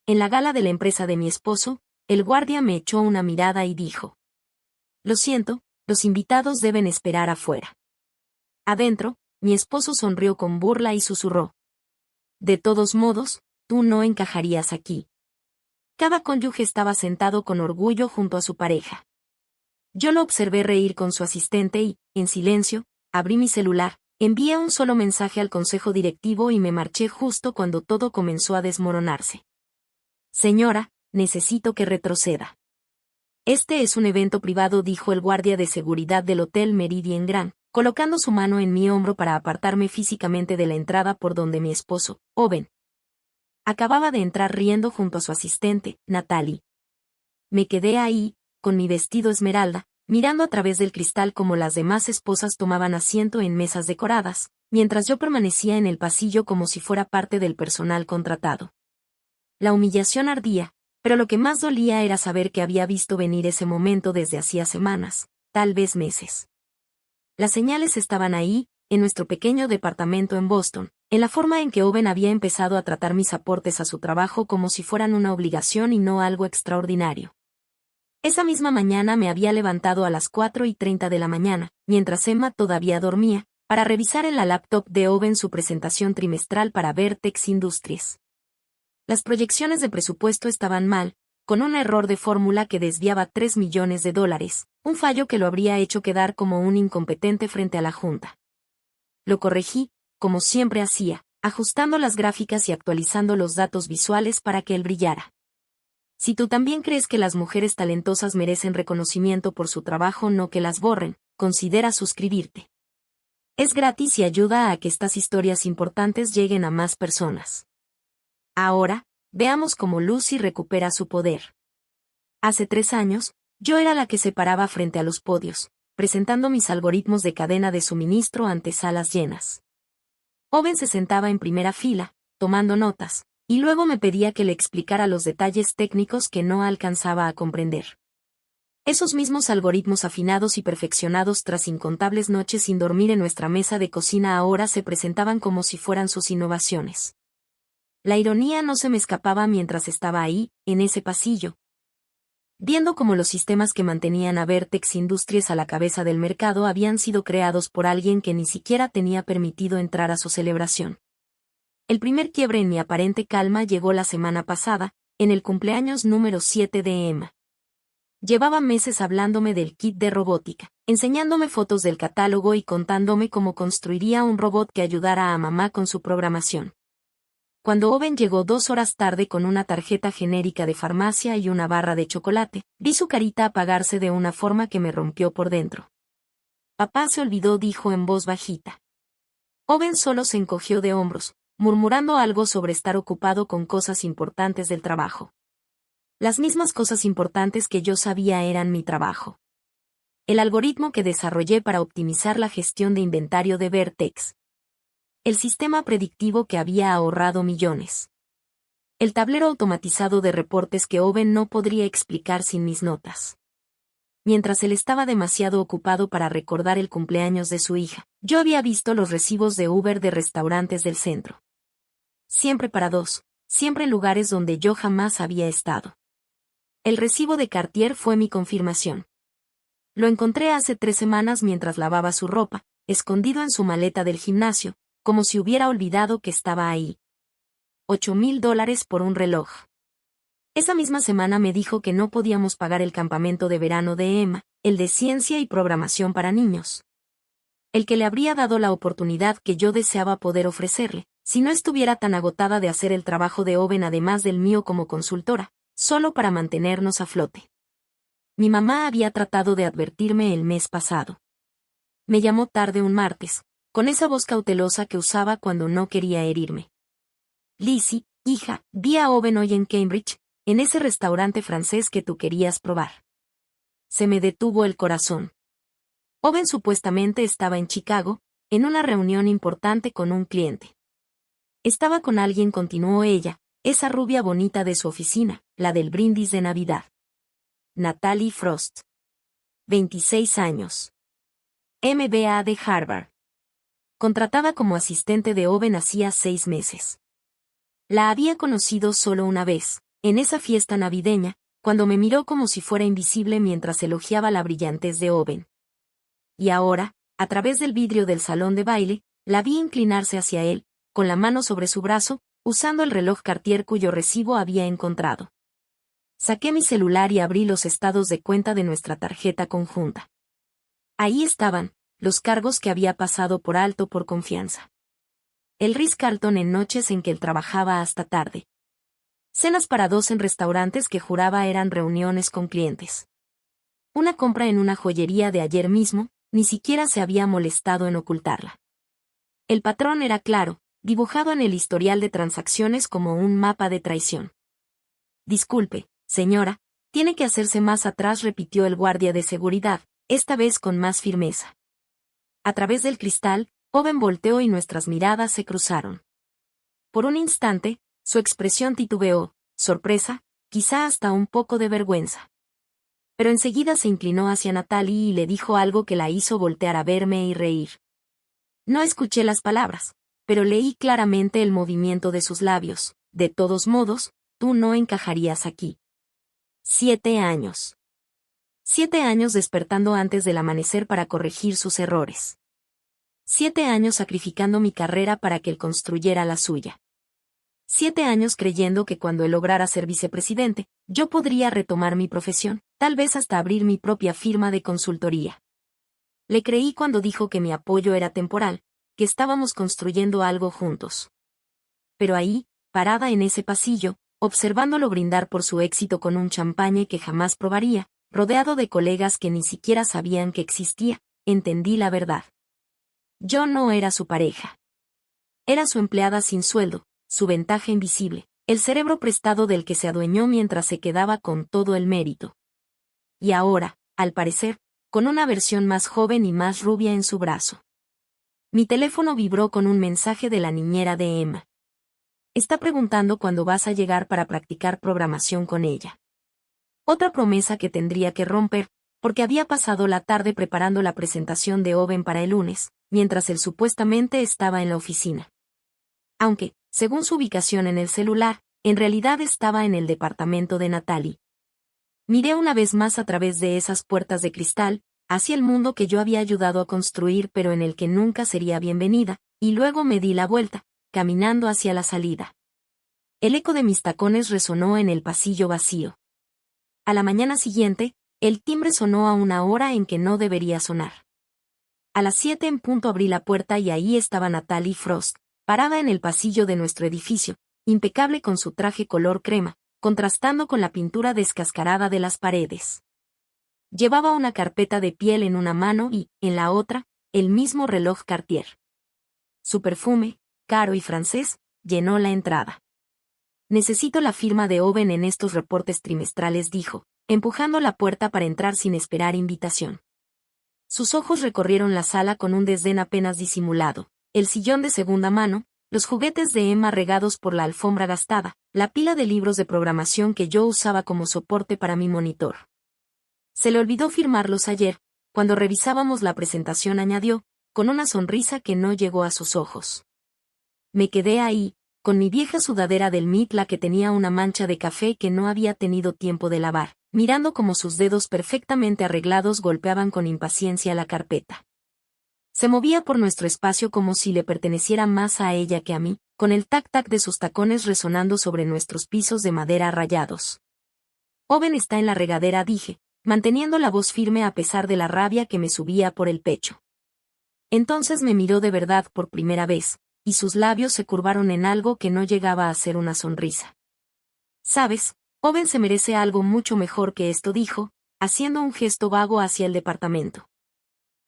en la gala de la empresa de mi esposo, el guardia me echó una mirada y dijo: «Lo siento, los invitados deben esperar afuera». Adentro, mi esposo sonrió con burla y susurró: «De todos modos, tú no encajarías aquí». Cada cónyuge estaba sentado con orgullo junto a su pareja. Yo lo observé reír con su asistente y, en silencio, abrí mi celular, envié un solo mensaje al consejo directivo y me marché justo cuando todo comenzó a desmoronarse. «Señora, necesito que retroceda». «Este es un evento privado», dijo el guardia de seguridad del Hotel Meridian Grand, colocando su mano en mi hombro para apartarme físicamente de la entrada por donde mi esposo, Owen, acababa de entrar riendo junto a su asistente, Natalie. Me quedé ahí, con mi vestido esmeralda, mirando a través del cristal como las demás esposas tomaban asiento en mesas decoradas, mientras yo permanecía en el pasillo como si fuera parte del personal contratado. La humillación ardía, pero lo que más dolía era saber que había visto venir ese momento desde hacía semanas, tal vez meses. Las señales estaban ahí, en nuestro pequeño departamento en Boston, en la forma en que Owen había empezado a tratar mis aportes a su trabajo como si fueran una obligación y no algo extraordinario. Esa misma mañana me había levantado a las 4:30 de la mañana, mientras Emma todavía dormía, para revisar en la laptop de Owen su presentación trimestral para Vertex Industries. Las proyecciones de presupuesto estaban mal, con un error de fórmula que desviaba $3 millones, un fallo que lo habría hecho quedar como un incompetente frente a la junta. Lo corregí, como siempre hacía, ajustando las gráficas y actualizando los datos visuales para que él brillara. Si tú también crees que las mujeres talentosas merecen reconocimiento por su trabajo, no que las borren, considera suscribirte. Es gratis y ayuda a que estas historias importantes lleguen a más personas. Ahora, veamos cómo Lucy recupera su poder. Hace 3 años, yo era la que se paraba frente a los podios, presentando mis algoritmos de cadena de suministro ante salas llenas. Owen se sentaba en primera fila, tomando notas, y luego me pedía que le explicara los detalles técnicos que no alcanzaba a comprender. Esos mismos algoritmos afinados y perfeccionados tras incontables noches sin dormir en nuestra mesa de cocina ahora se presentaban como si fueran sus innovaciones. La ironía no se me escapaba mientras estaba ahí, en ese pasillo, viendo cómo los sistemas que mantenían a Vertex Industries a la cabeza del mercado habían sido creados por alguien que ni siquiera tenía permitido entrar a su celebración. El primer quiebre en mi aparente calma llegó la semana pasada, en el cumpleaños número 7 de Emma. Llevaba meses hablándome del kit de robótica, enseñándome fotos del catálogo y contándome cómo construiría un robot que ayudara a mamá con su programación. Cuando Owen llegó 2 horas tarde con una tarjeta genérica de farmacia y una barra de chocolate, vi su carita apagarse de una forma que me rompió por dentro. «Papá se olvidó», dijo en voz bajita. Owen solo se encogió de hombros, murmurando algo sobre estar ocupado con cosas importantes del trabajo. Las mismas cosas importantes que yo sabía eran mi trabajo. El algoritmo que desarrollé para optimizar la gestión de inventario de Vertex. El sistema predictivo que había ahorrado millones. El tablero automatizado de reportes que Owen no podría explicar sin mis notas. Mientras él estaba demasiado ocupado para recordar el cumpleaños de su hija, yo había visto los recibos de Uber de restaurantes del centro. Siempre para 2, siempre en lugares donde yo jamás había estado. El recibo de Cartier fue mi confirmación. Lo encontré hace 3 semanas mientras lavaba su ropa, escondido en su maleta del gimnasio, como si hubiera olvidado que estaba ahí. $8,000 por un reloj. Esa misma semana me dijo que no podíamos pagar el campamento de verano de Emma, el de ciencia y programación para niños. El que le habría dado la oportunidad que yo deseaba poder ofrecerle, si no estuviera tan agotada de hacer el trabajo de Owen además del mío como consultora, solo para mantenernos a flote. Mi mamá había tratado de advertirme el mes pasado. Me llamó tarde un martes, con esa voz cautelosa que usaba cuando no quería herirme. «Lizzie, hija, vi a Owen hoy en Cambridge, en ese restaurante francés que tú querías probar». Se me detuvo el corazón. Owen supuestamente estaba en Chicago, en una reunión importante con un cliente. Estaba con alguien, continuó ella, esa rubia bonita de su oficina, la del brindis de Navidad. Natalie Frost. 26 años. MBA de Harvard. Contratada como asistente de Owen hacía 6 meses. La había conocido solo una vez, en esa fiesta navideña, cuando me miró como si fuera invisible mientras elogiaba la brillantez de Owen. Y ahora, a través del vidrio del salón de baile, la vi inclinarse hacia él, con la mano sobre su brazo, usando el reloj Cartier cuyo recibo había encontrado. Saqué mi celular y abrí los estados de cuenta de nuestra tarjeta conjunta. Ahí estaban, los cargos que había pasado por alto por confianza. El Ritz-Carlton en noches en que él trabajaba hasta tarde. Cenas para dos en restaurantes que juraba eran reuniones con clientes. Una compra en una joyería de ayer mismo, ni siquiera se había molestado en ocultarla. El patrón era claro, dibujado en el historial de transacciones como un mapa de traición. Disculpe, señora, tiene que hacerse más atrás, repitió el guardia de seguridad, esta vez con más firmeza. A través del cristal, Owen volteó y nuestras miradas se cruzaron. Por un instante, su expresión titubeó, sorpresa, quizá hasta un poco de vergüenza. Pero enseguida se inclinó hacia Natalie y le dijo algo que la hizo voltear a verme y reír. No escuché las palabras, pero leí claramente el movimiento de sus labios. De todos modos, tú no encajarías aquí. 7 años. 7 años despertando antes del amanecer para corregir sus errores. 7 años sacrificando mi carrera para que él construyera la suya. 7 años creyendo que cuando él lograra ser vicepresidente, yo podría retomar mi profesión, tal vez hasta abrir mi propia firma de consultoría. Le creí cuando dijo que mi apoyo era temporal, que estábamos construyendo algo juntos. Pero ahí, parada en ese pasillo, observándolo brindar por su éxito con un champagne que jamás probaría, rodeado de colegas que ni siquiera sabían que existía, entendí la verdad. Yo no era su pareja. Era su empleada sin sueldo, su ventaja invisible, el cerebro prestado del que se adueñó mientras se quedaba con todo el mérito. Y ahora, al parecer, con una versión más joven y más rubia en su brazo. Mi teléfono vibró con un mensaje de la niñera de Emma. Está preguntando cuándo vas a llegar para practicar programación con ella. Otra promesa que tendría que romper, porque había pasado la tarde preparando la presentación de Owen para el lunes, mientras él supuestamente estaba en la oficina. Aunque, según su ubicación en el celular, en realidad estaba en el departamento de Natalie. Miré una vez más a través de esas puertas de cristal, hacia el mundo que yo había ayudado a construir pero en el que nunca sería bienvenida, y luego me di la vuelta, caminando hacia la salida. El eco de mis tacones resonó en el pasillo vacío. A la mañana siguiente, el timbre sonó a una hora en que no debería sonar. A las 7 en punto abrí la puerta y ahí estaba Natalie Frost, parada en el pasillo de nuestro edificio, impecable con su traje color crema, contrastando con la pintura descascarada de las paredes. Llevaba una carpeta de piel en una mano y, en la otra, el mismo reloj Cartier. Su perfume, caro y francés, llenó la entrada. Necesito la firma de Owen en estos reportes trimestrales, dijo, empujando la puerta para entrar sin esperar invitación. Sus ojos recorrieron la sala con un desdén apenas disimulado, el sillón de segunda mano, los juguetes de Emma regados por la alfombra gastada, la pila de libros de programación que yo usaba como soporte para mi monitor. Se le olvidó firmarlos ayer, cuando revisábamos la presentación, añadió, con una sonrisa que no llegó a sus ojos. Me quedé ahí, con mi vieja sudadera del Met, la que tenía una mancha de café que no había tenido tiempo de lavar, mirando cómo sus dedos perfectamente arreglados golpeaban con impaciencia la carpeta. Se movía por nuestro espacio como si le perteneciera más a ella que a mí, con el tac-tac de sus tacones resonando sobre nuestros pisos de madera rayados. Owen está en la regadera, dije, manteniendo la voz firme a pesar de la rabia que me subía por el pecho. Entonces me miró de verdad por primera vez, y sus labios se curvaron en algo que no llegaba a ser una sonrisa. ¿Sabes? Owen se merece algo mucho mejor que esto, dijo, haciendo un gesto vago hacia el departamento.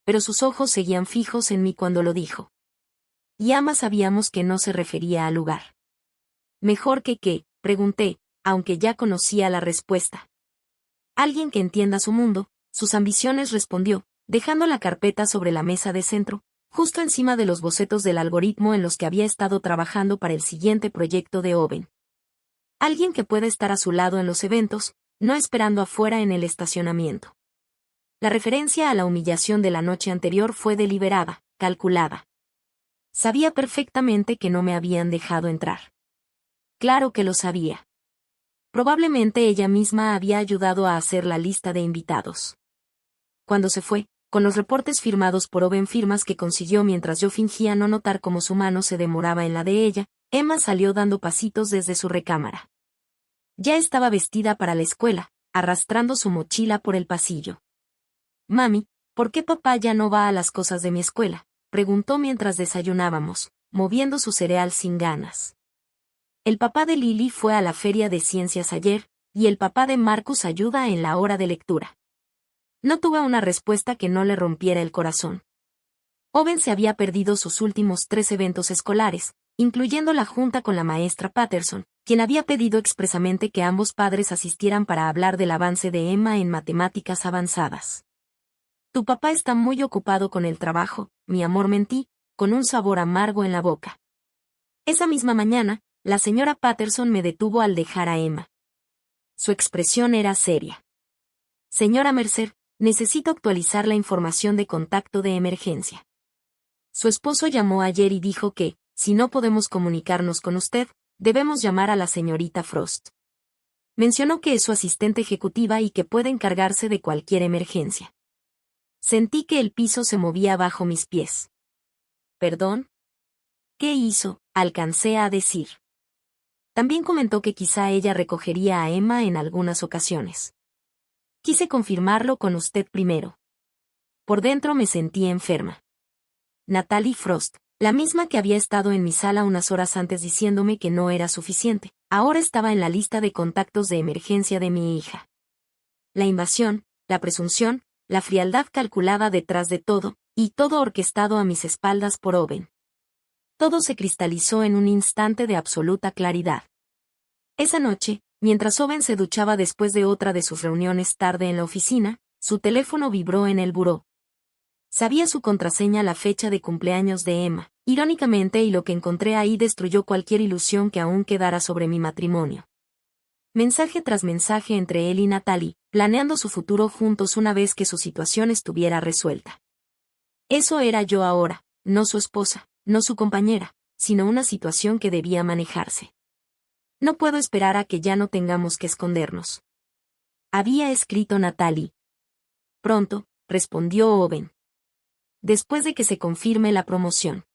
Pero sus ojos seguían fijos en mí cuando lo dijo. Y ambas sabíamos que no se refería al lugar. ¿Mejor que qué?, pregunté, aunque ya conocía la respuesta. Alguien que entienda su mundo, sus ambiciones, respondió, dejando la carpeta sobre la mesa de centro, justo encima de los bocetos del algoritmo en los que había estado trabajando para el siguiente proyecto de Owen. Alguien que pueda estar a su lado en los eventos, no esperando afuera en el estacionamiento. La referencia a la humillación de la noche anterior fue deliberada, calculada. Sabía perfectamente que no me habían dejado entrar. Claro que lo sabía. Probablemente ella misma había ayudado a hacer la lista de invitados. Cuando se fue, con los reportes firmados por Owen, firmas que consiguió mientras yo fingía no notar cómo su mano se demoraba en la de ella, Emma salió dando pasitos desde su recámara. Ya estaba vestida para la escuela, arrastrando su mochila por el pasillo. «Mami, ¿por qué papá ya no va a las cosas de mi escuela?», preguntó mientras desayunábamos, moviendo su cereal sin ganas. «El papá de Lily fue a la feria de ciencias ayer, y el papá de Marcus ayuda en la hora de lectura». No tuve una respuesta que no le rompiera el corazón. Owen se había perdido sus últimos 3 eventos escolares, incluyendo la junta con la maestra Patterson, quien había pedido expresamente que ambos padres asistieran para hablar del avance de Emma en matemáticas avanzadas. «Tu papá está muy ocupado con el trabajo, mi amor», mentí, con un sabor amargo en la boca. Esa misma mañana, la señora Patterson me detuvo al dejar a Emma. Su expresión era seria. «Señora Mercer, necesito actualizar la información de contacto de emergencia. Su esposo llamó ayer y dijo que, si no podemos comunicarnos con usted, debemos llamar a la señorita Frost. Mencionó que es su asistente ejecutiva y que puede encargarse de cualquier emergencia». Sentí que el piso se movía bajo mis pies. «¿Perdón? ¿Qué hizo?», alcancé a decir. También comentó que quizá ella recogería a Emma en algunas ocasiones. Quise confirmarlo con usted primero. Por dentro me sentí enferma. Natalie Frost, la misma que había estado en mi sala unas horas antes diciéndome que no era suficiente, ahora estaba en la lista de contactos de emergencia de mi hija. La invasión, la presunción, la frialdad calculada detrás de todo, y todo orquestado a mis espaldas por Owen. Todo se cristalizó en un instante de absoluta claridad. Esa noche, mientras Owen se duchaba después de otra de sus reuniones tarde en la oficina, su teléfono vibró en el buró. Sabía su contraseña, la fecha de cumpleaños de Emma, irónicamente, y lo que encontré ahí destruyó cualquier ilusión que aún quedara sobre mi matrimonio. Mensaje tras mensaje entre él y Natalie, planeando su futuro juntos una vez que su situación estuviera resuelta. Eso era yo ahora, no su esposa, no su compañera, sino una situación que debía manejarse. No puedo esperar a que ya no tengamos que escondernos. Había escrito Natalie. Pronto, respondió Owen. Después de que se confirme la promoción.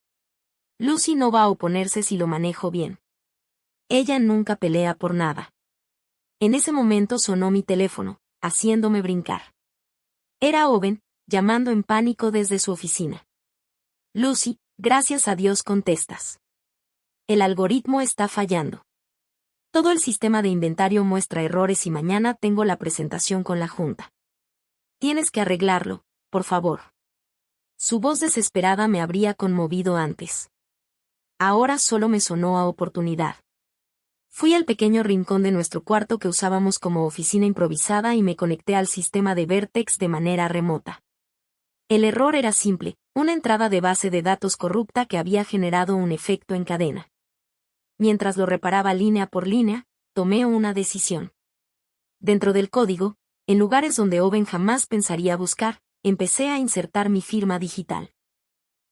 Lucy no va a oponerse si lo manejo bien. Ella nunca pelea por nada. En ese momento sonó mi teléfono, haciéndome brincar. Era Owen, llamando en pánico desde su oficina. «Lucy, gracias a Dios contestas. El algoritmo está fallando. Todo el sistema de inventario muestra errores y mañana tengo la presentación con la junta. Tienes que arreglarlo, por favor». Su voz desesperada me habría conmovido antes. Ahora solo me sonó a oportunidad. Fui al pequeño rincón de nuestro cuarto que usábamos como oficina improvisada y me conecté al sistema de Vertex de manera remota. El error era simple, una entrada de base de datos corrupta que había generado un efecto en cadena. Mientras lo reparaba línea por línea, tomé una decisión. Dentro del código, en lugares donde Owen jamás pensaría buscar, empecé a insertar mi firma digital.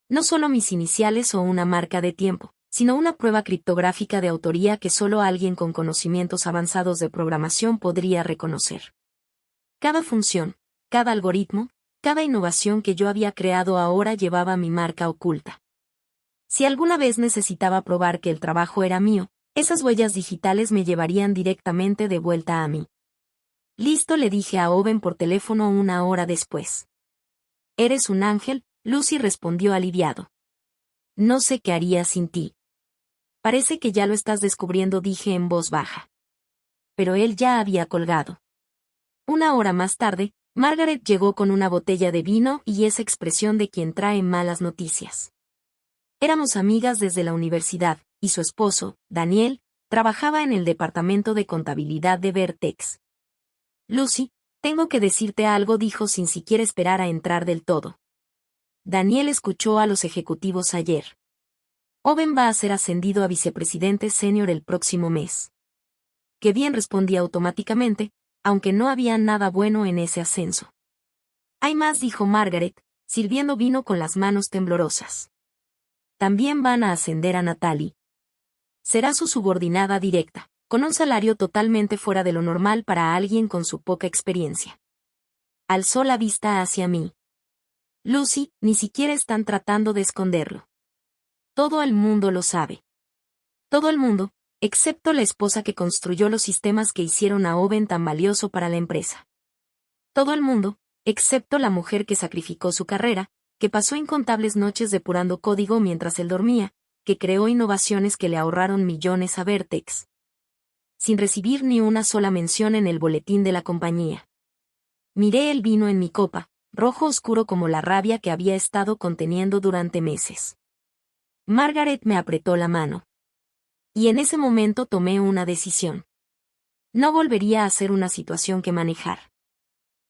No solo mis iniciales o una marca de tiempo, sino una prueba criptográfica de autoría que solo alguien con conocimientos avanzados de programación podría reconocer. Cada función, cada algoritmo, cada innovación que yo había creado ahora llevaba mi marca oculta. Si alguna vez necesitaba probar que el trabajo era mío, esas huellas digitales me llevarían directamente de vuelta a mí. «Listo», le dije a Owen por teléfono una hora después. «Eres un ángel», Lucy respondió aliviado. «No sé qué haría sin ti». «Parece que ya lo estás descubriendo», dije en voz baja. Pero él ya había colgado. Una hora más tarde, Margaret llegó con una botella de vino y esa expresión de quien trae malas noticias. Éramos amigas desde la universidad, y su esposo, Daniel, trabajaba en el departamento de contabilidad de Vertex. «Lucy, tengo que decirte algo», dijo sin siquiera esperar a entrar del todo. Daniel escuchó a los ejecutivos ayer. Owen va a ser ascendido a vicepresidente senior el próximo mes. «Qué bien», respondí automáticamente, aunque no había nada bueno en ese ascenso. «Hay más», dijo Margaret, sirviendo vino con las manos temblorosas. «También van a ascender a Natalie. Será su subordinada directa», con un salario totalmente fuera de lo normal para alguien con su poca experiencia. Alzó la vista hacia mí. Lucy, ni siquiera están tratando de esconderlo. Todo el mundo lo sabe. Todo el mundo, excepto la esposa que construyó los sistemas que hicieron a Owen tan valioso para la empresa. Todo el mundo, excepto la mujer que sacrificó su carrera, que pasó incontables noches depurando código mientras él dormía, que creó innovaciones que le ahorraron millones a Vertex, sin recibir ni una sola mención en el boletín de la compañía. Miré el vino en mi copa, rojo oscuro como la rabia que había estado conteniendo durante meses. Margaret me apretó la mano. Y en ese momento tomé una decisión. No volvería a ser una situación que manejar.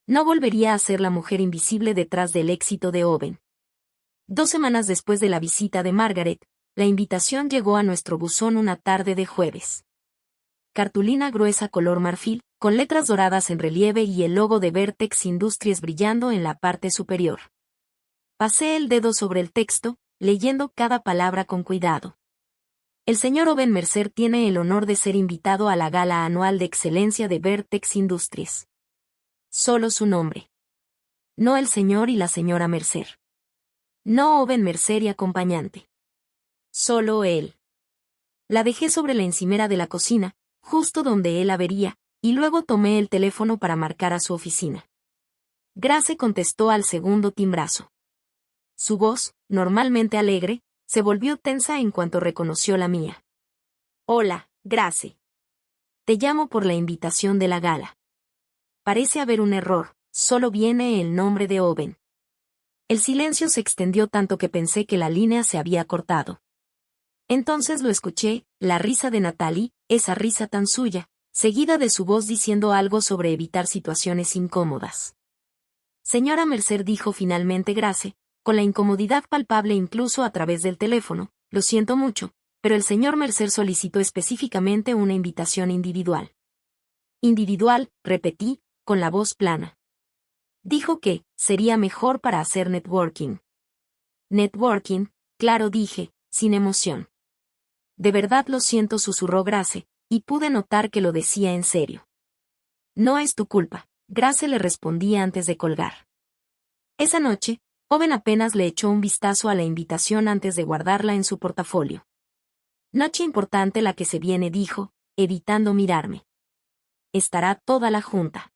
No volvería a ser la mujer invisible detrás del éxito de Owen. 2 semanas después de la visita de Margaret, la invitación llegó a nuestro buzón una tarde de jueves. Cartulina gruesa color marfil, con letras doradas en relieve y el logo de Vertex Industries brillando en la parte superior. Pasé el dedo sobre el texto, leyendo cada palabra con cuidado. El señor Owen Mercer tiene el honor de ser invitado a la gala anual de excelencia de Vertex Industries. Solo su nombre. No el señor y la señora Mercer. No Owen Mercer y acompañante. Solo él. La dejé sobre la encimera de la cocina, justo donde él la vería, y luego tomé el teléfono para marcar a su oficina. Grace contestó al segundo timbrazo. Su voz, normalmente alegre, se volvió tensa en cuanto reconoció la mía. Hola, Grace. Te llamo por la invitación de la gala. Parece haber un error, solo viene el nombre de Owen. El silencio se extendió tanto que pensé que la línea se había cortado. Entonces lo escuché, la risa de Natalie, esa risa tan suya, seguida de su voz diciendo algo sobre evitar situaciones incómodas. Señora Mercer, dijo finalmente Grace, con la incomodidad palpable incluso a través del teléfono, lo siento mucho, pero el señor Mercer solicitó específicamente una invitación individual. Individual, repetí, con la voz plana. Dijo que sería mejor para hacer networking. Networking, claro, dije, sin emoción. De verdad lo siento, susurró Grace, y pude notar que lo decía en serio. No es tu culpa, Grace le respondí antes de colgar. Esa noche, Owen apenas le echó un vistazo a la invitación antes de guardarla en su portafolio. Noche importante la que se viene, dijo, evitando mirarme. Estará toda la junta.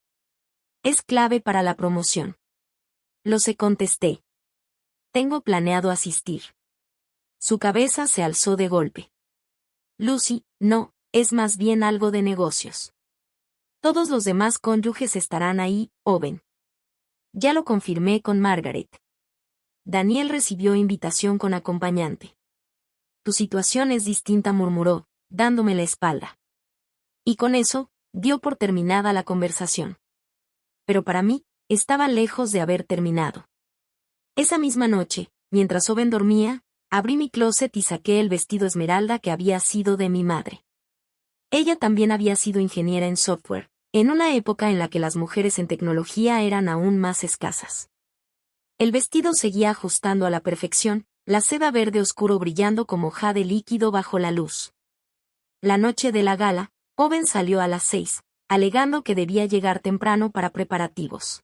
Es clave para la promoción. Lo sé, contesté. Tengo planeado asistir. Su cabeza se alzó de golpe. Lucy, no, es más bien algo de negocios. Todos los demás cónyuges estarán ahí, Owen. Ya lo confirmé con Margaret. Daniel recibió invitación con acompañante. Tu situación es distinta, murmuró, dándome la espalda. Y con eso, dio por terminada la conversación. Pero para mí, estaba lejos de haber terminado. Esa misma noche, mientras Owen dormía, abrí mi closet y saqué el vestido esmeralda que había sido de mi madre. Ella también había sido ingeniera en software, en una época en la que las mujeres en tecnología eran aún más escasas. El vestido seguía ajustando a la perfección, la seda verde oscuro brillando como jade líquido bajo la luz. La noche de la gala, Owen salió a las 6, alegando que debía llegar temprano para preparativos.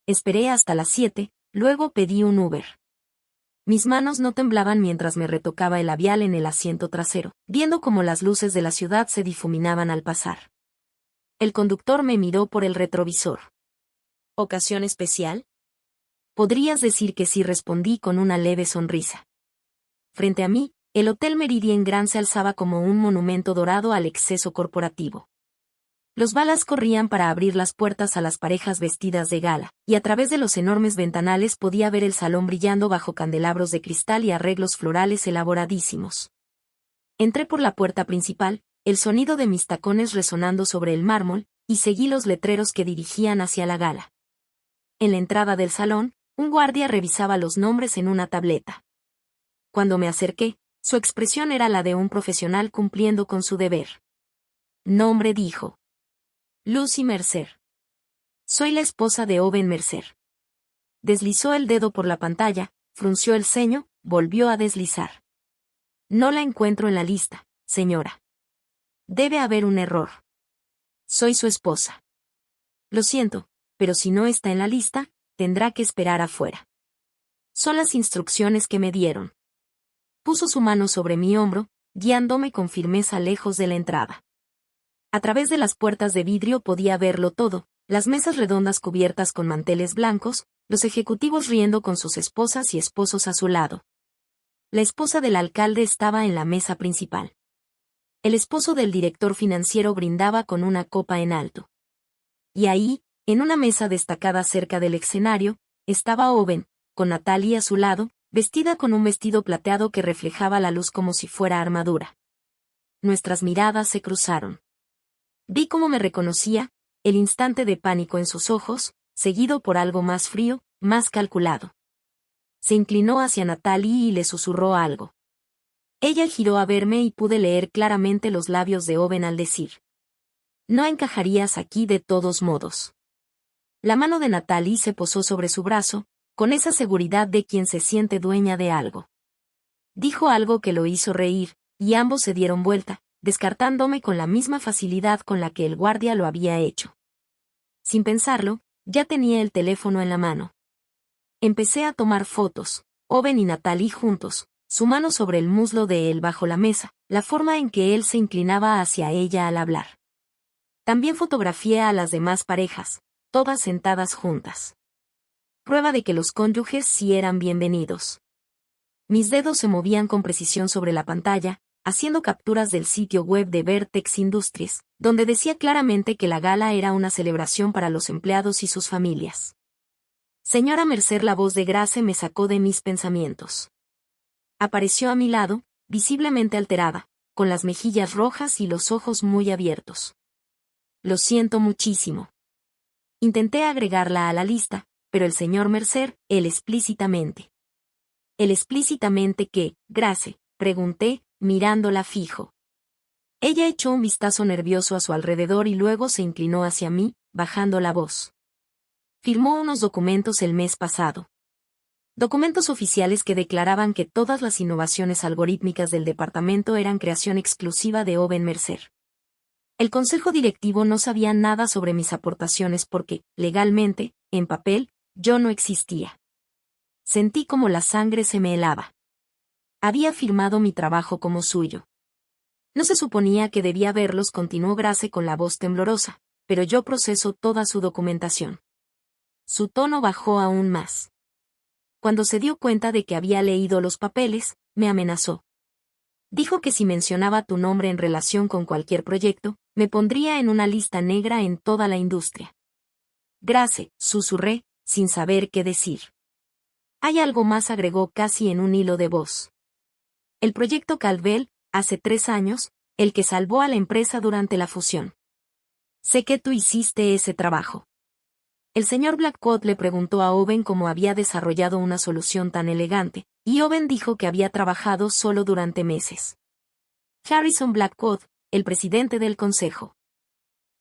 Esperé hasta las 7, luego pedí un Uber. Mis manos no temblaban mientras me retocaba el labial en el asiento trasero, viendo cómo las luces de la ciudad se difuminaban al pasar. El conductor me miró por el retrovisor. ¿Ocasión especial? Podrías decir que sí, respondí con una leve sonrisa. Frente a mí, el Hotel Meridien Grand se alzaba como un monumento dorado al exceso corporativo. Los balas corrían para abrir las puertas a las parejas vestidas de gala, y a través de los enormes ventanales podía ver el salón brillando bajo candelabros de cristal y arreglos florales elaboradísimos. Entré por la puerta principal, el sonido de mis tacones resonando sobre el mármol, y seguí los letreros que dirigían hacia la gala. En la entrada del salón, un guardia revisaba los nombres en una tableta. Cuando me acerqué, su expresión era la de un profesional cumpliendo con su deber. Nombre, dijo. Lucy Mercer. Soy la esposa de Owen Mercer. Deslizó el dedo por la pantalla, frunció el ceño, volvió a deslizar. No la encuentro en la lista, señora. Debe haber un error. Soy su esposa. Lo siento, pero si no está en la lista, tendrá que esperar afuera. Son las instrucciones que me dieron. Puso su mano sobre mi hombro, guiándome con firmeza lejos de la entrada. A través de las puertas de vidrio podía verlo todo, las mesas redondas cubiertas con manteles blancos, los ejecutivos riendo con sus esposas y esposos a su lado. La esposa del alcalde estaba en la mesa principal. El esposo del director financiero brindaba con una copa en alto. Y ahí, en una mesa destacada cerca del escenario, estaba Owen, con Natalie a su lado, vestida con un vestido plateado que reflejaba la luz como si fuera armadura. Nuestras miradas se cruzaron. Vi cómo me reconocía, el instante de pánico en sus ojos, seguido por algo más frío, más calculado. Se inclinó hacia Natalie y le susurró algo. Ella giró a verme y pude leer claramente los labios de Owen al decir: «No encajarías aquí de todos modos». La mano de Natalie se posó sobre su brazo, con esa seguridad de quien se siente dueña de algo. Dijo algo que lo hizo reír, y ambos se dieron vuelta, descartándome con la misma facilidad con la que el guardia lo había hecho. Sin pensarlo, ya tenía el teléfono en la mano. Empecé a tomar fotos, Owen y Natalie juntos, su mano sobre el muslo de él bajo la mesa, la forma en que él se inclinaba hacia ella al hablar. También fotografié a las demás parejas, todas sentadas juntas. Prueba de que los cónyuges sí eran bienvenidos. Mis dedos se movían con precisión sobre la pantalla, haciendo capturas del sitio web de Vertex Industries, donde decía claramente que la gala era una celebración para los empleados y sus familias. Señora Mercer, la voz de Grace me sacó de mis pensamientos. Apareció a mi lado, visiblemente alterada, con las mejillas rojas y los ojos muy abiertos. Lo siento muchísimo. Intenté agregarla a la lista, pero el señor Mercer, él explícitamente. ¿El explícitamente qué, Grace?, pregunté, mirándola fijo. Ella echó un vistazo nervioso a su alrededor y luego se inclinó hacia mí, bajando la voz. Firmó unos documentos el mes pasado. Documentos oficiales que declaraban que todas las innovaciones algorítmicas del departamento eran creación exclusiva de Owen Mercer. El consejo directivo no sabía nada sobre mis aportaciones porque, legalmente, en papel, yo no existía. Sentí como la sangre se me helaba. Había firmado mi trabajo como suyo. No se suponía que debía verlos, continuó Grace con la voz temblorosa, pero yo proceso toda su documentación. Su tono bajó aún más. Cuando se dio cuenta de que había leído los papeles, me amenazó. Dijo que si mencionaba tu nombre en relación con cualquier proyecto, me pondría en una lista negra en toda la industria. Grace, susurré, sin saber qué decir. Hay algo más, agregó casi en un hilo de voz. El proyecto Calvel, hace 3 años, el que salvó a la empresa durante la fusión. Sé que tú hiciste ese trabajo. El señor Blackwood le preguntó a Owen cómo había desarrollado una solución tan elegante, y Owen dijo que había trabajado solo durante meses. Harrison Blackwood, el presidente del consejo.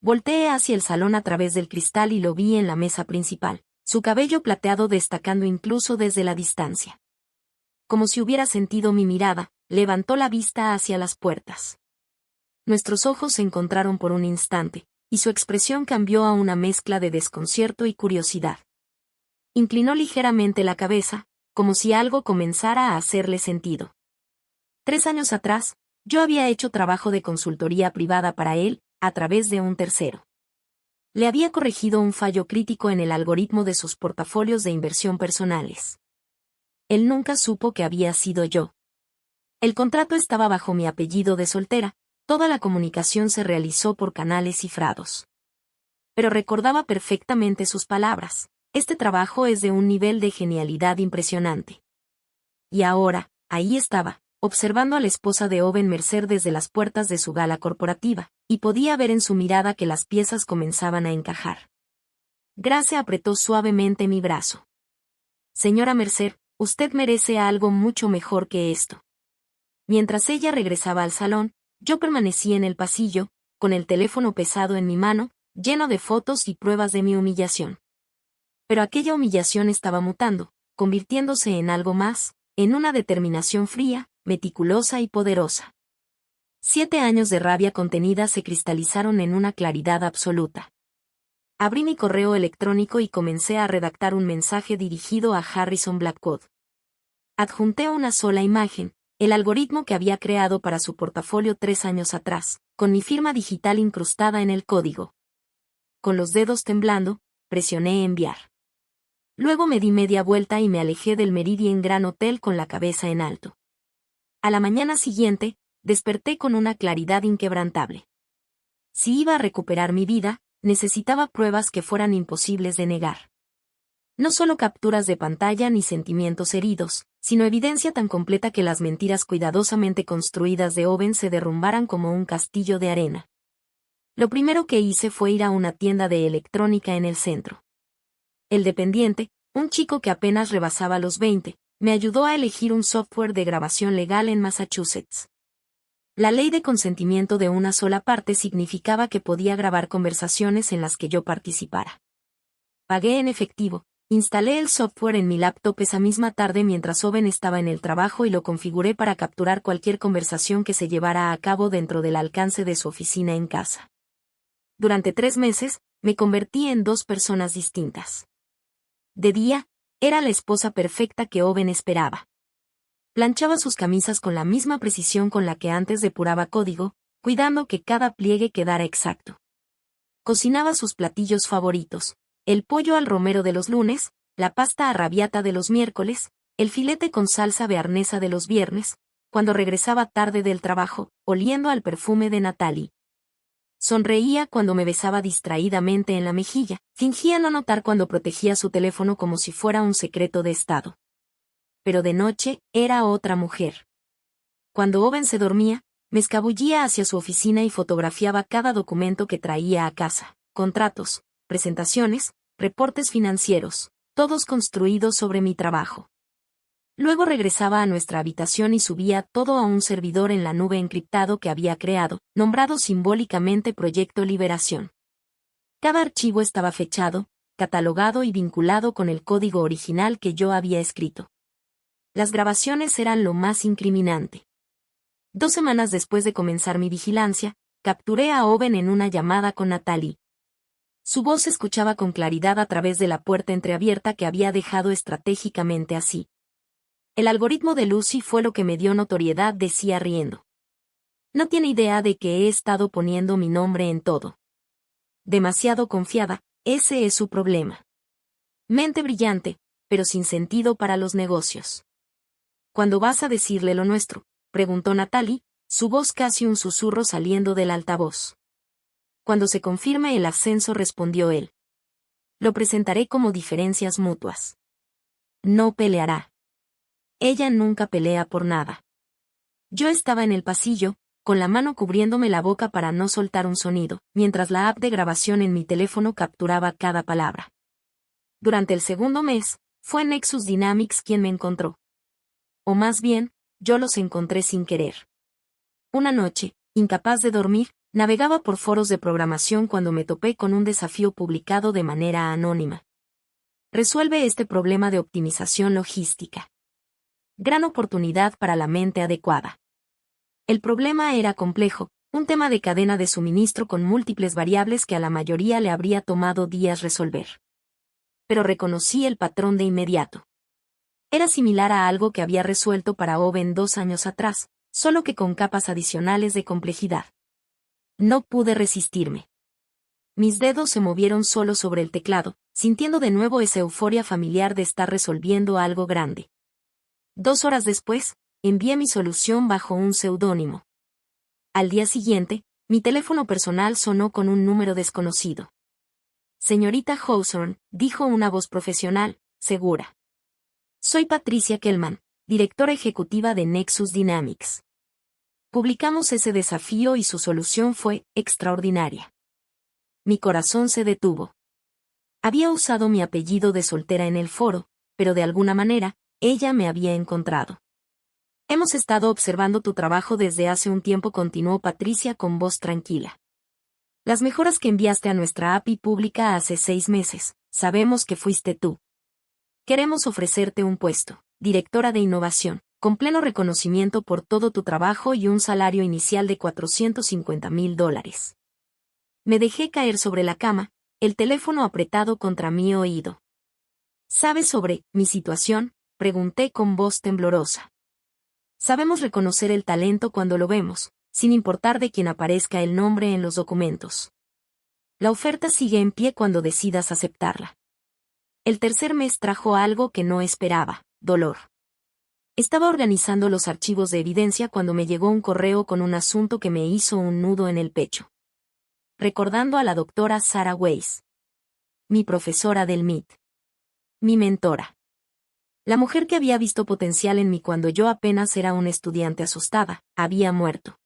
Volteé hacia el salón a través del cristal y lo vi en la mesa principal, su cabello plateado destacando incluso desde la distancia. Como si hubiera sentido mi mirada, levantó la vista hacia las puertas. Nuestros ojos se encontraron por un instante, y su expresión cambió a una mezcla de desconcierto y curiosidad. Inclinó ligeramente la cabeza, como si algo comenzara a hacerle sentido. 3 años atrás, yo había hecho trabajo de consultoría privada para él, a través de un tercero. Le había corregido un fallo crítico en el algoritmo de sus portafolios de inversión personales. Él nunca supo que había sido yo. El contrato estaba bajo mi apellido de soltera, toda la comunicación se realizó por canales cifrados. Pero recordaba perfectamente sus palabras: este trabajo es de un nivel de genialidad impresionante. Y ahora, ahí estaba, observando a la esposa de Owen Mercer desde las puertas de su gala corporativa, y podía ver en su mirada que las piezas comenzaban a encajar. Grace apretó suavemente mi brazo. Señora Mercer, usted merece algo mucho mejor que esto. Mientras ella regresaba al salón, yo permanecí en el pasillo, con el teléfono pesado en mi mano, lleno de fotos y pruebas de mi humillación. Pero aquella humillación estaba mutando, convirtiéndose en algo más, en una determinación fría, meticulosa y poderosa. 7 años de rabia contenida se cristalizaron en una claridad absoluta. Abrí mi correo electrónico y comencé a redactar un mensaje dirigido a Harrison Blackwood. Adjunté una sola imagen, el algoritmo que había creado para su portafolio 3 años atrás, con mi firma digital incrustada en el código. Con los dedos temblando, presioné enviar. Luego me di media vuelta y me alejé del Meridian Grand Hotel con la cabeza en alto. A la mañana siguiente, desperté con una claridad inquebrantable. Si iba a recuperar mi vida, necesitaba pruebas que fueran imposibles de negar. No solo capturas de pantalla ni sentimientos heridos, sino evidencia tan completa que las mentiras cuidadosamente construidas de Owen se derrumbaran como un castillo de arena. Lo primero que hice fue ir a una tienda de electrónica en el centro. El dependiente, un chico que apenas rebasaba los 20, me ayudó a elegir un software de grabación legal en Massachusetts. La ley de consentimiento de una sola parte significaba que podía grabar conversaciones en las que yo participara. Pagué en efectivo, instalé el software en mi laptop esa misma tarde mientras Owen estaba en el trabajo y lo configuré para capturar cualquier conversación que se llevara a cabo dentro del alcance de su oficina en casa. Durante 3 meses, me convertí en 2 personas distintas. De día, era la esposa perfecta que Owen esperaba. Planchaba sus camisas con la misma precisión con la que antes depuraba código, cuidando que cada pliegue quedara exacto. Cocinaba sus platillos favoritos, el pollo al romero de los lunes, la pasta arrabbiata de los miércoles, el filete con salsa bearnesa de los viernes, cuando regresaba tarde del trabajo, oliendo al perfume de Natalie. Sonreía cuando me besaba distraídamente en la mejilla, fingía no notar cuando protegía su teléfono como si fuera un secreto de estado. Pero de noche, era otra mujer. Cuando Owen se dormía, me escabullía hacia su oficina y fotografiaba cada documento que traía a casa, contratos, presentaciones, reportes financieros, todos construidos sobre mi trabajo. Luego regresaba a nuestra habitación y subía todo a un servidor en la nube encriptado que había creado, nombrado simbólicamente Proyecto Liberación. Cada archivo estaba fechado, catalogado y vinculado con el código original que yo había escrito. Las grabaciones eran lo más incriminante. 2 semanas después de comenzar mi vigilancia, capturé a Owen en una llamada con Natalie. Su voz se escuchaba con claridad a través de la puerta entreabierta que había dejado estratégicamente así. El algoritmo de Lucy fue lo que me dio notoriedad, decía riendo. No tiene idea de que he estado poniendo mi nombre en todo. Demasiado confiada, ese es su problema. Mente brillante, pero sin sentido para los negocios. ¿Cuándo vas a decirle lo nuestro?, preguntó Natalie, su voz casi un susurro saliendo del altavoz. Cuando se confirme el ascenso, respondió él. Lo presentaré como diferencias mutuas. No peleará. Ella nunca pelea por nada. Yo estaba en el pasillo, con la mano cubriéndome la boca para no soltar un sonido, mientras la app de grabación en mi teléfono capturaba cada palabra. Durante el segundo mes, fue Nexus Dynamics quien me encontró. O más bien, yo los encontré sin querer. Una noche, incapaz de dormir, navegaba por foros de programación cuando me topé con un desafío publicado de manera anónima. Resuelve este problema de optimización logística. Gran oportunidad para la mente adecuada. El problema era complejo, un tema de cadena de suministro con múltiples variables que a la mayoría le habría tomado días resolver. Pero reconocí el patrón de inmediato. Era similar a algo que había resuelto para Owen 2 años atrás, solo que con capas adicionales de complejidad. No pude resistirme. Mis dedos se movieron solo sobre el teclado, sintiendo de nuevo esa euforia familiar de estar resolviendo algo grande. 2 horas después, envié mi solución bajo un seudónimo. Al día siguiente, mi teléfono personal sonó con un número desconocido. Señorita Hawthorne, dijo una voz profesional, segura. Soy Patricia Kellman, directora ejecutiva de Nexus Dynamics. Publicamos ese desafío y su solución fue extraordinaria. Mi corazón se detuvo. Había usado mi apellido de soltera en el foro, pero de alguna manera, ella me había encontrado. Hemos estado observando tu trabajo desde hace un tiempo, continuó Patricia con voz tranquila. Las mejoras que enviaste a nuestra API pública hace 6 meses, sabemos que fuiste tú. Queremos ofrecerte un puesto, directora de innovación, con pleno reconocimiento por todo tu trabajo y un salario inicial de $450,000. Me dejé caer sobre la cama, el teléfono apretado contra mi oído. ¿Sabes sobre mi situación?, pregunté con voz temblorosa. Sabemos reconocer el talento cuando lo vemos, sin importar de quién aparezca el nombre en los documentos. La oferta sigue en pie cuando decidas aceptarla. El tercer mes trajo algo que no esperaba: dolor. Estaba organizando los archivos de evidencia cuando me llegó un correo con un asunto que me hizo un nudo en el pecho. Recordando a la doctora Sarah Weiss, mi profesora del MIT. Mi mentora. La mujer que había visto potencial en mí cuando yo apenas era una estudiante asustada, había muerto.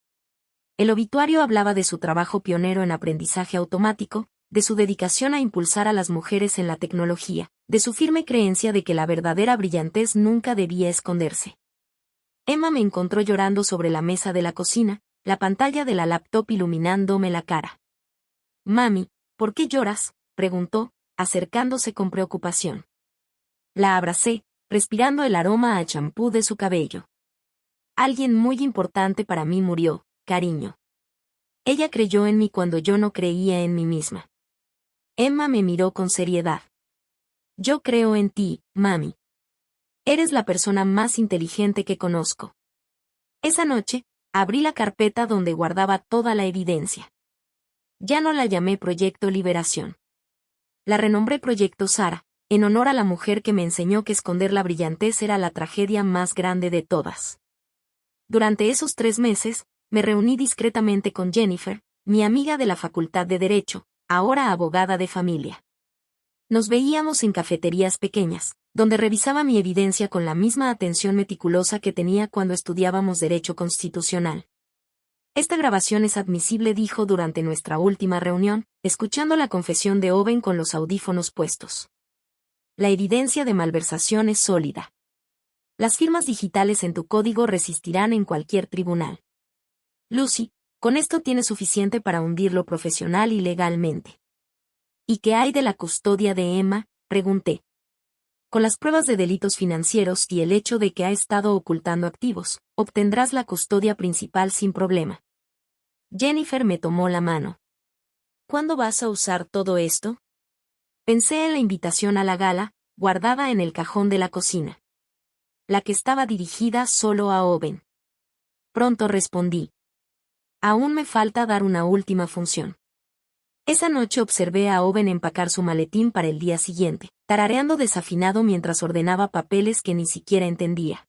El obituario hablaba de su trabajo pionero en aprendizaje automático, de su dedicación a impulsar a las mujeres en la tecnología, de su firme creencia de que la verdadera brillantez nunca debía esconderse. Emma me encontró llorando sobre la mesa de la cocina, la pantalla de la laptop iluminándome la cara. «Mami, ¿por qué lloras?», preguntó, acercándose con preocupación. La abracé, respirando el aroma a champú de su cabello. «Alguien muy importante para mí murió, cariño. Ella creyó en mí cuando yo no creía en mí misma». Emma me miró con seriedad. «Yo creo en ti, mami. Eres la persona más inteligente que conozco». Esa noche, abrí la carpeta donde guardaba toda la evidencia. Ya no la llamé Proyecto Liberación. La renombré Proyecto Sarah, en honor a la mujer que me enseñó que esconder la brillantez era la tragedia más grande de todas. Durante esos 3 meses, me reuní discretamente con Jennifer, mi amiga de la Facultad de Derecho, ahora abogada de familia. Nos veíamos en cafeterías pequeñas, donde revisaba mi evidencia con la misma atención meticulosa que tenía cuando estudiábamos Derecho Constitucional. «Esta grabación es admisible», dijo durante nuestra última reunión, escuchando la confesión de Owen con los audífonos puestos. «La evidencia de malversación es sólida. Las firmas digitales en tu código resistirán en cualquier tribunal. Lucy, con esto tienes suficiente para hundirlo profesional y legalmente». «¿Y qué hay de la custodia de Emma?», pregunté. «Con las pruebas de delitos financieros y el hecho de que ha estado ocultando activos, obtendrás la custodia principal sin problema». Jennifer me tomó la mano. «¿Cuándo vas a usar todo esto?». Pensé en la invitación a la gala, guardada en el cajón de la cocina. La que estaba dirigida solo a Owen. Pronto respondí. «Aún me falta dar una última función». Esa noche observé a Owen empacar su maletín para el día siguiente, tarareando desafinado mientras ordenaba papeles que ni siquiera entendía.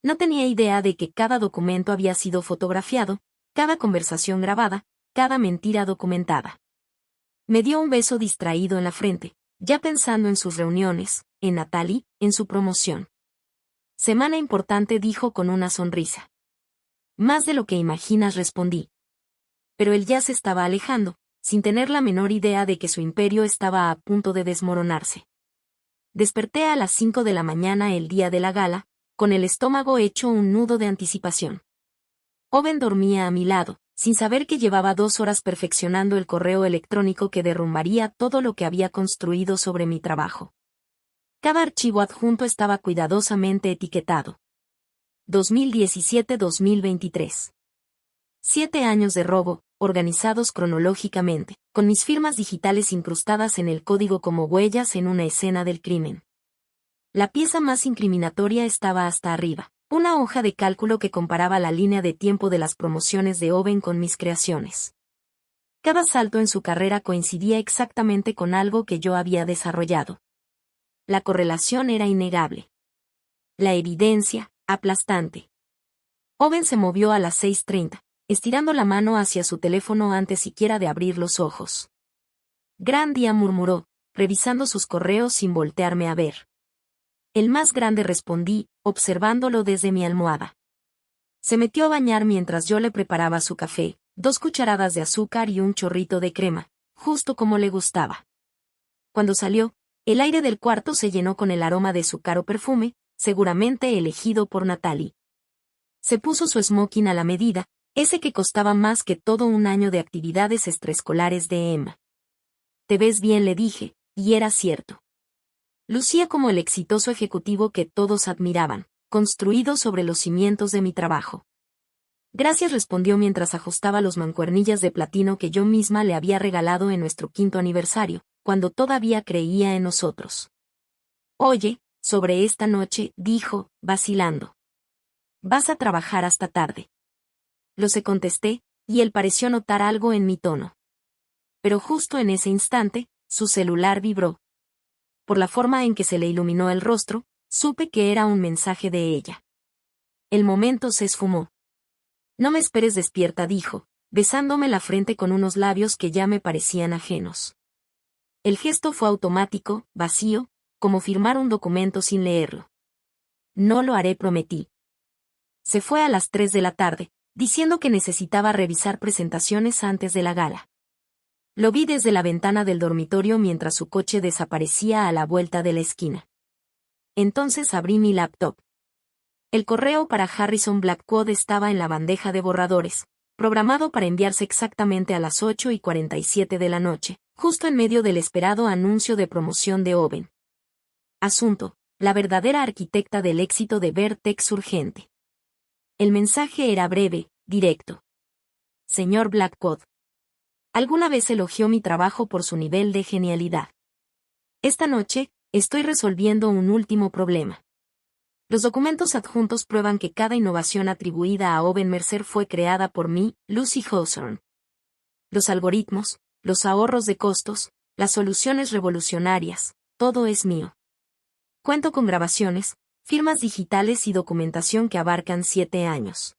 No tenía idea de que cada documento había sido fotografiado, cada conversación grabada, cada mentira documentada. Me dio un beso distraído en la frente, ya pensando en sus reuniones, en Natalie, en su promoción. «Semana importante», dijo con una sonrisa. «Más de lo que imaginas», respondí. Pero él ya se estaba alejando, sin tener la menor idea de que su imperio estaba a punto de desmoronarse. Desperté a las 5 de la mañana el día de la gala, con el estómago hecho un nudo de anticipación. Owen dormía a mi lado, sin saber que llevaba 2 horas perfeccionando el correo electrónico que derrumbaría todo lo que había construido sobre mi trabajo. Cada archivo adjunto estaba cuidadosamente etiquetado. 2017-2023. 7 años de robo, organizados cronológicamente, con mis firmas digitales incrustadas en el código como huellas en una escena del crimen. La pieza más incriminatoria estaba hasta arriba, una hoja de cálculo que comparaba la línea de tiempo de las promociones de Owen con mis creaciones. Cada salto en su carrera coincidía exactamente con algo que yo había desarrollado. La correlación era innegable. La evidencia, aplastante. Owen se movió a las 6:30. Estirando la mano hacia su teléfono antes siquiera de abrir los ojos. «Gran día», murmuró, revisando sus correos sin voltearme a ver. «El más grande», respondí, observándolo desde mi almohada. Se metió a bañar mientras yo le preparaba su café, 2 cucharadas de azúcar y un chorrito de crema, justo como le gustaba. Cuando salió, el aire del cuarto se llenó con el aroma de su caro perfume, seguramente elegido por Natalie. Se puso su smoking a la medida, ese que costaba más que todo un año de actividades extraescolares de Emma. «Te ves bien», le dije, y era cierto. Lucía como el exitoso ejecutivo que todos admiraban, construido sobre los cimientos de mi trabajo. Gracias, respondió mientras ajustaba los mancuernillas de platino que yo misma le había regalado en nuestro 5º aniversario, cuando todavía creía en nosotros. Oye, sobre esta noche, dijo, vacilando. Vas a trabajar hasta tarde. Lo sé, contesté, y él pareció notar algo en mi tono. Pero justo en ese instante, su celular vibró. Por la forma en que se le iluminó el rostro, supe que era un mensaje de ella. El momento se esfumó. No me esperes, despierta, dijo, besándome la frente con unos labios que ya me parecían ajenos. El gesto fue automático, vacío, como firmar un documento sin leerlo. No lo haré, prometí. Se fue a las 3 de la tarde, diciendo que necesitaba revisar presentaciones antes de la gala. Lo vi desde la ventana del dormitorio mientras su coche desaparecía a la vuelta de la esquina. Entonces abrí mi laptop. El correo para Harrison Blackwood estaba en la bandeja de borradores, programado para enviarse exactamente a las 8:47 de la noche, justo en medio del esperado anuncio de promoción de Owen. Asunto: la verdadera arquitecta del éxito de Vertex urgente. El mensaje era breve, directo. Señor Blackwood. Alguna vez elogió mi trabajo por su nivel de genialidad. Esta noche, estoy resolviendo un último problema. Los documentos adjuntos prueban que cada innovación atribuida a Owen Mercer fue creada por mí, Lucy Hawthorne. Los algoritmos, los ahorros de costos, las soluciones revolucionarias, todo es mío. Cuento con grabaciones, firmas digitales y documentación que abarcan 7 años.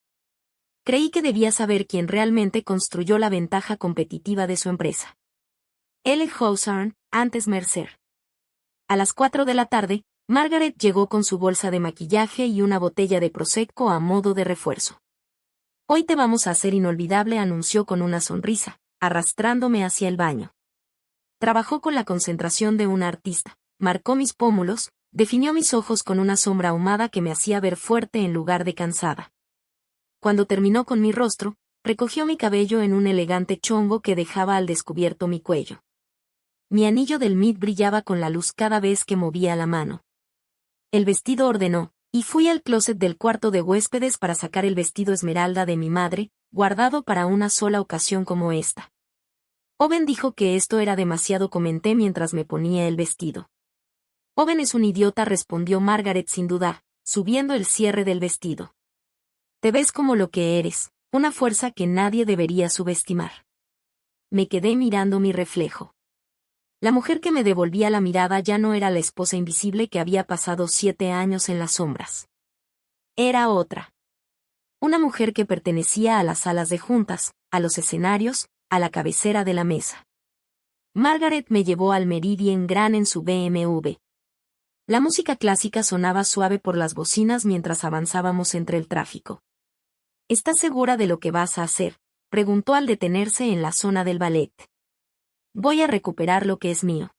Creí que debía saber quién realmente construyó la ventaja competitiva de su empresa. L. Hawthorne, antes Mercer. A las 4 de la tarde, Margaret llegó con su bolsa de maquillaje y una botella de prosecco a modo de refuerzo. Hoy te vamos a hacer inolvidable, anunció con una sonrisa, arrastrándome hacia el baño. Trabajó con la concentración de una artista, marcó mis pómulos, definió mis ojos con una sombra ahumada que me hacía ver fuerte en lugar de cansada. Cuando terminó con mi rostro, recogió mi cabello en un elegante chongo que dejaba al descubierto mi cuello. Mi anillo del MIT brillaba con la luz cada vez que movía la mano. El vestido, ordenó, y fui al closet del cuarto de huéspedes para sacar el vestido esmeralda de mi madre, guardado para una sola ocasión como esta. Owen dijo que esto era demasiado, comenté mientras me ponía el vestido. Owen es un idiota, respondió Margaret sin dudar, subiendo el cierre del vestido. Te ves como lo que eres, una fuerza que nadie debería subestimar. Me quedé mirando mi reflejo. La mujer que me devolvía la mirada ya no era la esposa invisible que había pasado 7 años en las sombras. Era otra. Una mujer que pertenecía a las salas de juntas, a los escenarios, a la cabecera de la mesa. Margaret me llevó al Meridian Grand en su BMW. La música clásica sonaba suave por las bocinas mientras avanzábamos entre el tráfico. ¿Estás segura de lo que vas a hacer?, preguntó al detenerse en la zona del ballet. Voy a recuperar lo que es mío.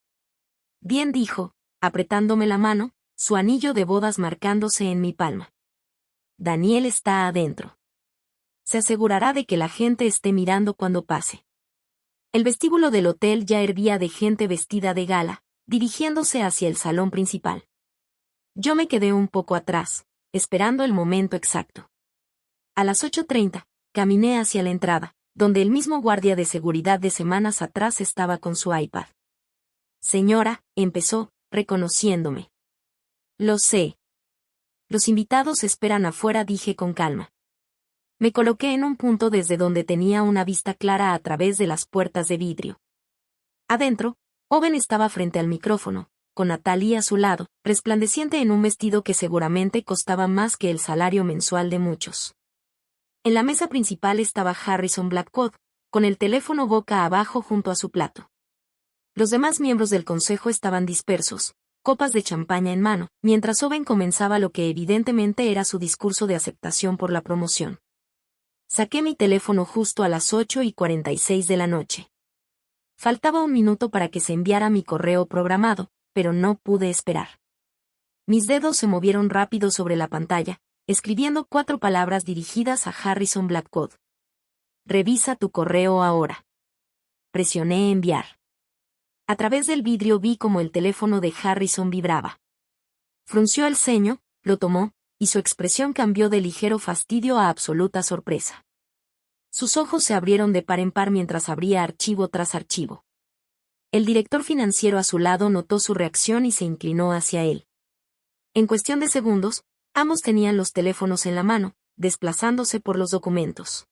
Bien, dijo, apretándome la mano, su anillo de bodas marcándose en mi palma. Daniel está adentro. Se asegurará de que la gente esté mirando cuando pase. El vestíbulo del hotel ya hervía de gente vestida de gala, dirigiéndose hacia el salón principal. Yo me quedé un poco atrás, esperando el momento exacto. A las 8:30, caminé hacia la entrada, donde el mismo guardia de seguridad de semanas atrás estaba con su iPad. Señora, empezó, reconociéndome. Lo sé. Los invitados esperan afuera, dije con calma. Me coloqué en un punto desde donde tenía una vista clara a través de las puertas de vidrio. Adentro, Owen estaba frente al micrófono, con Natalie a su lado, resplandeciente en un vestido que seguramente costaba más que el salario mensual de muchos. En la mesa principal estaba Harrison Blackwood, con el teléfono boca abajo junto a su plato. Los demás miembros del consejo estaban dispersos, copas de champaña en mano, mientras Owen comenzaba lo que evidentemente era su discurso de aceptación por la promoción. Saqué mi teléfono justo a las 8:46 de la noche. Faltaba un minuto para que se enviara mi correo programado, pero no pude esperar. Mis dedos se movieron rápido sobre la pantalla, escribiendo 4 palabras dirigidas a Harrison Blackwood. Revisa tu correo ahora. Presioné enviar. A través del vidrio vi cómo el teléfono de Harrison vibraba. Frunció el ceño, lo tomó, y su expresión cambió de ligero fastidio a absoluta sorpresa. Sus ojos se abrieron de par en par mientras abría archivo tras archivo. El director financiero a su lado notó su reacción y se inclinó hacia él. En cuestión de segundos, ambos tenían los teléfonos en la mano, desplazándose por los documentos.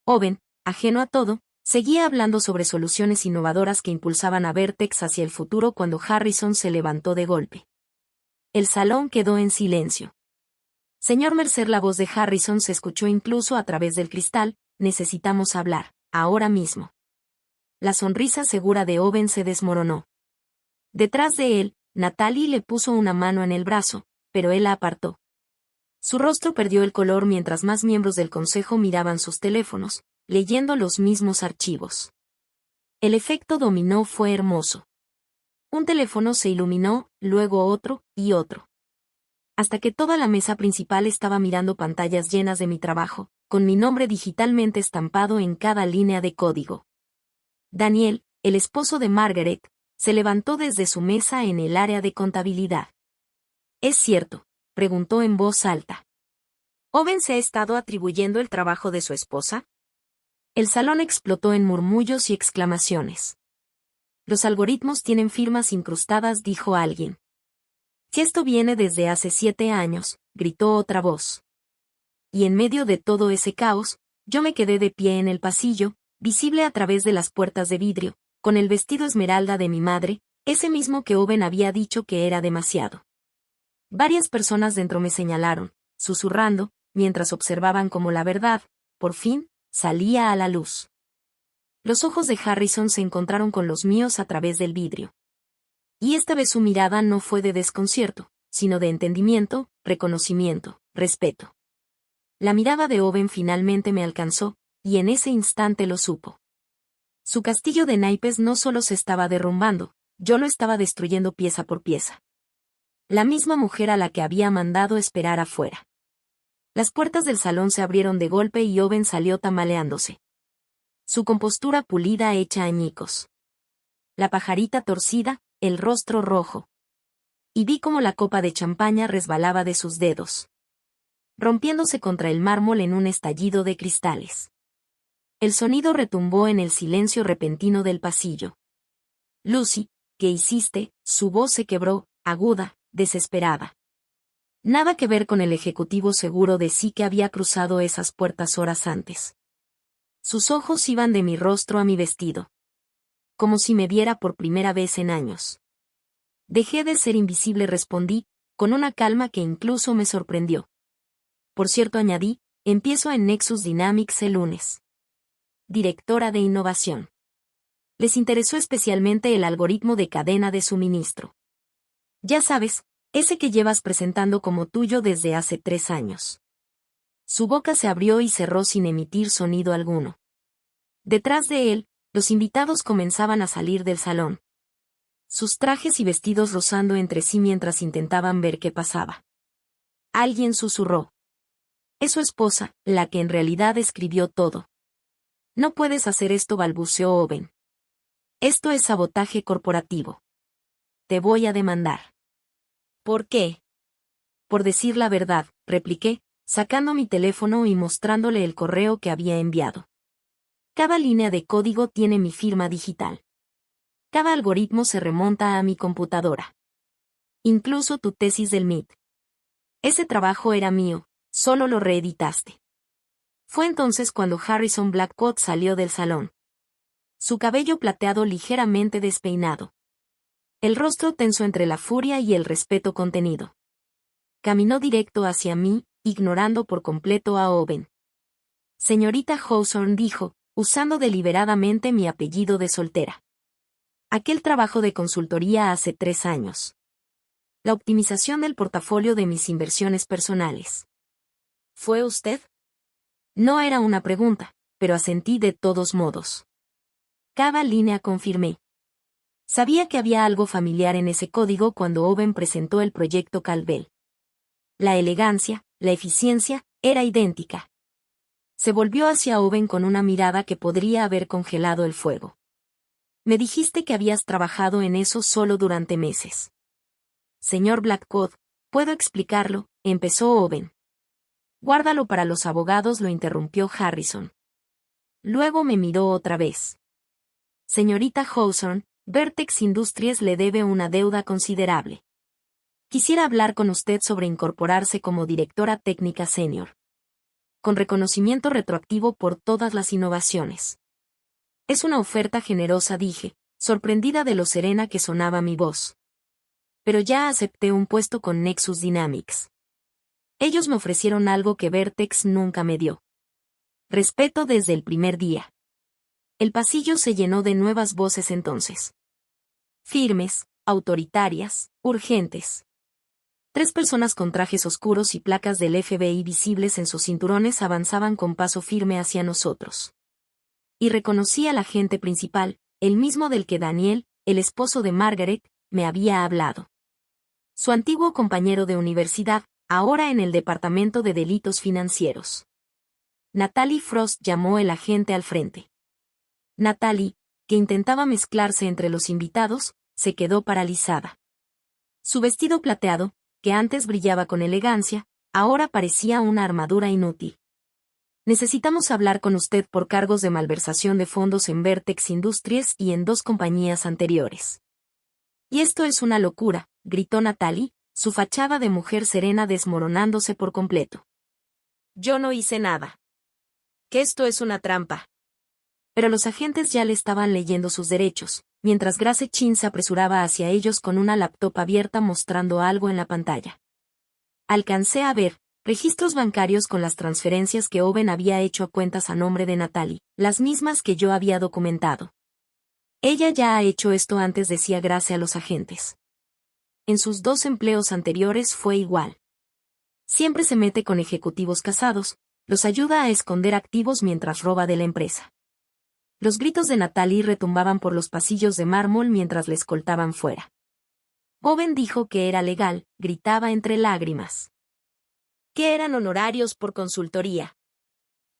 Owen, ajeno a todo, seguía hablando sobre soluciones innovadoras que impulsaban a Vertex hacia el futuro cuando Harrison se levantó de golpe. El salón quedó en silencio. Señor Mercer, la voz de Harrison se escuchó incluso a través del cristal. Necesitamos hablar, ahora mismo. La sonrisa segura de Owen se desmoronó. Detrás de él, Natalie le puso una mano en el brazo, pero él la apartó. Su rostro perdió el color mientras más miembros del consejo miraban sus teléfonos, leyendo los mismos archivos. El efecto dominó fue hermoso. Un teléfono se iluminó, luego otro, y otro. Hasta que toda la mesa principal estaba mirando pantallas llenas de mi trabajo, con mi nombre digitalmente estampado en cada línea de código. Daniel, el esposo de Margaret, se levantó desde su mesa en el área de contabilidad. ¿Es cierto?, preguntó en voz alta. ¿Owen se ha estado atribuyendo el trabajo de su esposa? El salón explotó en murmullos y exclamaciones. Los algoritmos tienen firmas incrustadas, dijo alguien. Si esto viene desde hace 7 años, gritó otra voz. Y en medio de todo ese caos, yo me quedé de pie en el pasillo, visible a través de las puertas de vidrio, con el vestido esmeralda de mi madre, ese mismo que Owen había dicho que era demasiado. Varias personas dentro me señalaron, susurrando, mientras observaban cómo la verdad, por fin, salía a la luz. Los ojos de Harrison se encontraron con los míos a través del vidrio. Y esta vez su mirada no fue de desconcierto, sino de entendimiento, reconocimiento, respeto. La mirada de Owen finalmente me alcanzó, y en ese instante lo supo. Su castillo de naipes no solo se estaba derrumbando, yo lo estaba destruyendo pieza por pieza. La misma mujer a la que había mandado esperar afuera. Las puertas del salón se abrieron de golpe y Owen salió tambaleándose. Su compostura pulida hecha añicos. La pajarita torcida, el rostro rojo. Y vi cómo la copa de champaña resbalaba de sus dedos, rompiéndose contra el mármol en un estallido de cristales. El sonido retumbó en el silencio repentino del pasillo. Lucy, ¿qué hiciste? Su voz se quebró, aguda, desesperada. Nada que ver con el ejecutivo seguro de sí que había cruzado esas puertas horas antes. Sus ojos iban de mi rostro a mi vestido. Como si me viera por primera vez en años. Dejé de ser invisible, respondí, con una calma que incluso me sorprendió. Por cierto, añadí, empiezo en Nexus Dynamics el lunes. Directora de innovación. Les interesó especialmente el algoritmo de cadena de suministro. Ya sabes, ese que llevas presentando como tuyo desde hace 3 años. Su boca se abrió y cerró sin emitir sonido alguno. Detrás de él, los invitados comenzaban a salir del salón. Sus trajes y vestidos rozando entre sí mientras intentaban ver qué pasaba. Alguien susurró. Es su esposa, la que en realidad escribió todo. No puedes hacer esto, balbuceó Owen. Esto es sabotaje corporativo. Te voy a demandar. ¿Por qué? Por decir la verdad, repliqué, sacando mi teléfono y mostrándole el correo que había enviado. Cada línea de código tiene mi firma digital. Cada algoritmo se remonta a mi computadora. Incluso tu tesis del MIT. Ese trabajo era mío, solo lo reeditaste. Fue entonces cuando Harrison Blackwood salió del salón. Su cabello plateado ligeramente despeinado. El rostro tenso entre la furia y el respeto contenido. Caminó directo hacia mí, ignorando por completo a Owen. Señorita Hawthorne, dijo, usando deliberadamente mi apellido de soltera. Aquel trabajo de consultoría hace 3 años. La optimización del portafolio de mis inversiones personales. ¿Fue usted? No era una pregunta, pero asentí de todos modos. Cada línea confirmé. Sabía que había algo familiar en ese código cuando Owen presentó el proyecto Calvel. La elegancia, la eficiencia, era idéntica. Se volvió hacia Owen con una mirada que podría haber congelado el fuego. Me dijiste que habías trabajado en eso solo durante meses. Señor Blackwood, puedo explicarlo, empezó Owen. Guárdalo para los abogados, lo interrumpió Harrison. Luego me miró otra vez. Señorita Hawthorne, Vertex Industries le debe una deuda considerable. Quisiera hablar con usted sobre incorporarse como directora técnica senior. Con reconocimiento retroactivo por todas las innovaciones. Es una oferta generosa, dije, sorprendida de lo serena que sonaba mi voz. Pero ya acepté un puesto con Nexus Dynamics. Ellos me ofrecieron algo que Vertex nunca me dio. Respeto desde el primer día. El pasillo se llenó de nuevas voces entonces. Firmes, autoritarias, urgentes. 3 personas con trajes oscuros y placas del FBI visibles en sus cinturones avanzaban con paso firme hacia nosotros. Y reconocí al agente principal, el mismo del que Daniel, el esposo de Margaret, me había hablado. Su antiguo compañero de universidad, ahora en el Departamento de Delitos Financieros. Natalie Frost, llamó el agente al frente. Natalie, que intentaba mezclarse entre los invitados, se quedó paralizada. Su vestido plateado, que antes brillaba con elegancia, ahora parecía una armadura inútil. Necesitamos hablar con usted por cargos de malversación de fondos en Vertex Industries y en 2 compañías anteriores. Y esto es una locura, gritó Natalie, su fachada de mujer serena desmoronándose por completo. Yo no hice nada. Que esto es una trampa. Pero los agentes ya le estaban leyendo sus derechos, mientras Grace Chin se apresuraba hacia ellos con una laptop abierta mostrando algo en la pantalla. Alcancé a ver registros bancarios con las transferencias que Owen había hecho a cuentas a nombre de Natalie, las mismas que yo había documentado. Ella ya ha hecho esto antes, decía Grace a los agentes. En sus 2 empleos anteriores fue igual. Siempre se mete con ejecutivos casados, los ayuda a esconder activos mientras roba de la empresa. Los gritos de Natalie retumbaban por los pasillos de mármol mientras le escoltaban fuera. Owen dijo que era legal, gritaba entre lágrimas. Que eran honorarios por consultoría.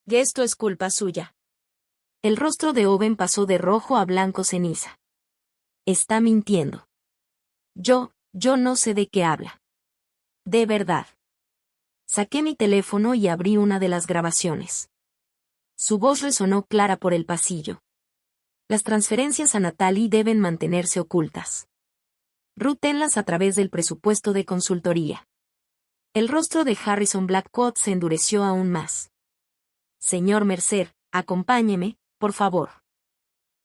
Que esto es culpa suya. El rostro de Owen pasó de rojo a blanco ceniza. Está mintiendo. Yo no sé de qué habla. De verdad. Saqué mi teléfono y abrí una de las grabaciones. Su voz resonó clara por el pasillo. Las transferencias a Natalie deben mantenerse ocultas. Rútenlas a través del presupuesto de consultoría. El rostro de Harrison Blackwood se endureció aún más. Señor Mercer, acompáñeme, por favor.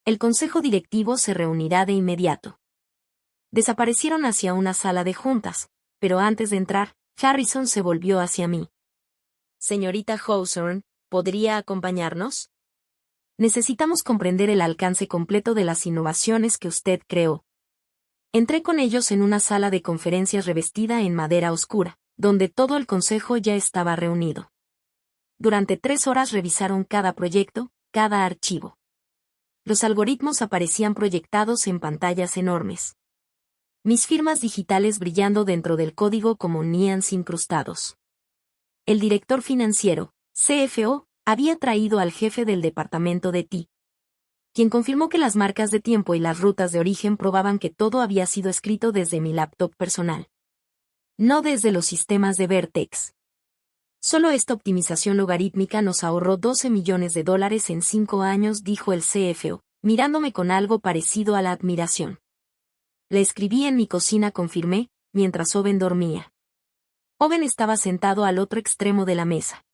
El consejo directivo se reunirá de inmediato. Desaparecieron hacia una sala de juntas, pero antes de entrar, Harrison se volvió hacia mí. Señorita Hawthorne, ¿podría acompañarnos? Necesitamos comprender el alcance completo de las innovaciones que usted creó. Entré con ellos en una sala de conferencias revestida en madera oscura, donde todo el consejo ya estaba reunido. Durante 3 horas revisaron cada proyecto, cada archivo. Los algoritmos aparecían proyectados en pantallas enormes. Mis firmas digitales brillando dentro del código como neons incrustados. El director financiero, CFO, había traído al jefe del departamento de TI, quien confirmó que las marcas de tiempo y las rutas de origen probaban que todo había sido escrito desde mi laptop personal. No desde los sistemas de Vertex. Solo esta optimización logarítmica nos ahorró $12 millones en 5 años, dijo el CFO, mirándome con algo parecido a la admiración. Le escribí en mi cocina, confirmé, mientras Owen dormía. Owen estaba sentado al otro extremo de la mesa.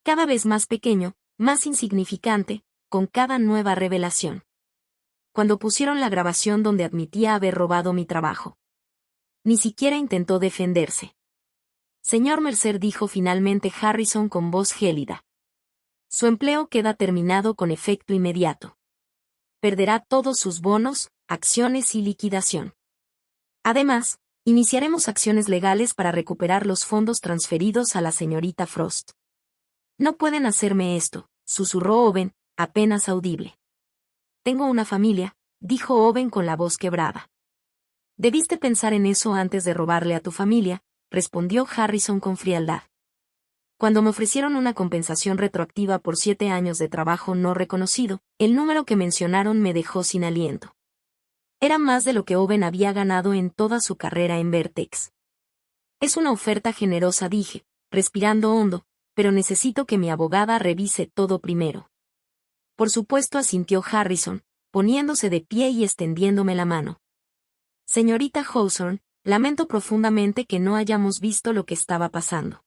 Cada vez más pequeño, más insignificante, con cada nueva revelación. Cuando pusieron la grabación donde admitía haber robado mi trabajo. Ni siquiera intentó defenderse. Señor Mercer, dijo finalmente Harrison con voz gélida. Su empleo queda terminado con efecto inmediato. Perderá todos sus bonos, acciones y liquidación. Además, iniciaremos acciones legales para recuperar los fondos transferidos a la señorita Frost. No pueden hacerme esto, susurró Owen, apenas audible. Tengo una familia, dijo Owen con la voz quebrada. Debiste pensar en eso antes de robarle a tu familia, respondió Harrison con frialdad. Cuando me ofrecieron una compensación retroactiva por 7 años de trabajo no reconocido, el número que mencionaron me dejó sin aliento. Era más de lo que Owen había ganado en toda su carrera en Vertex. Es una oferta generosa, dije, respirando hondo, pero necesito que mi abogada revise todo primero. Por supuesto, asintió Harrison, poniéndose de pie y extendiéndome la mano. Señorita Hawthorne, lamento profundamente que no hayamos visto lo que estaba pasando.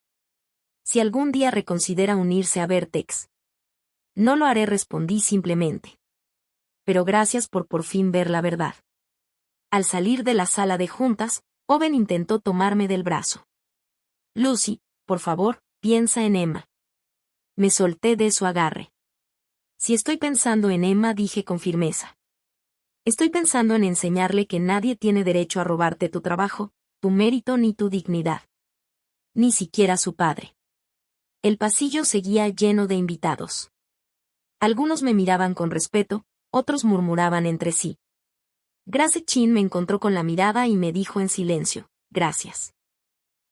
Si algún día reconsidera unirse a Vertex. No lo haré, respondí simplemente. Pero gracias por fin ver la verdad. Al salir de la sala de juntas, Owen intentó tomarme del brazo. Lucy, por favor, piensa en Emma. Me solté de su agarre. Si estoy pensando en Emma, dije con firmeza. Estoy pensando en enseñarle que nadie tiene derecho a robarte tu trabajo, tu mérito ni tu dignidad. Ni siquiera su padre. El pasillo seguía lleno de invitados. Algunos me miraban con respeto, otros murmuraban entre sí. Grace Chin me encontró con la mirada y me dijo en silencio, gracias.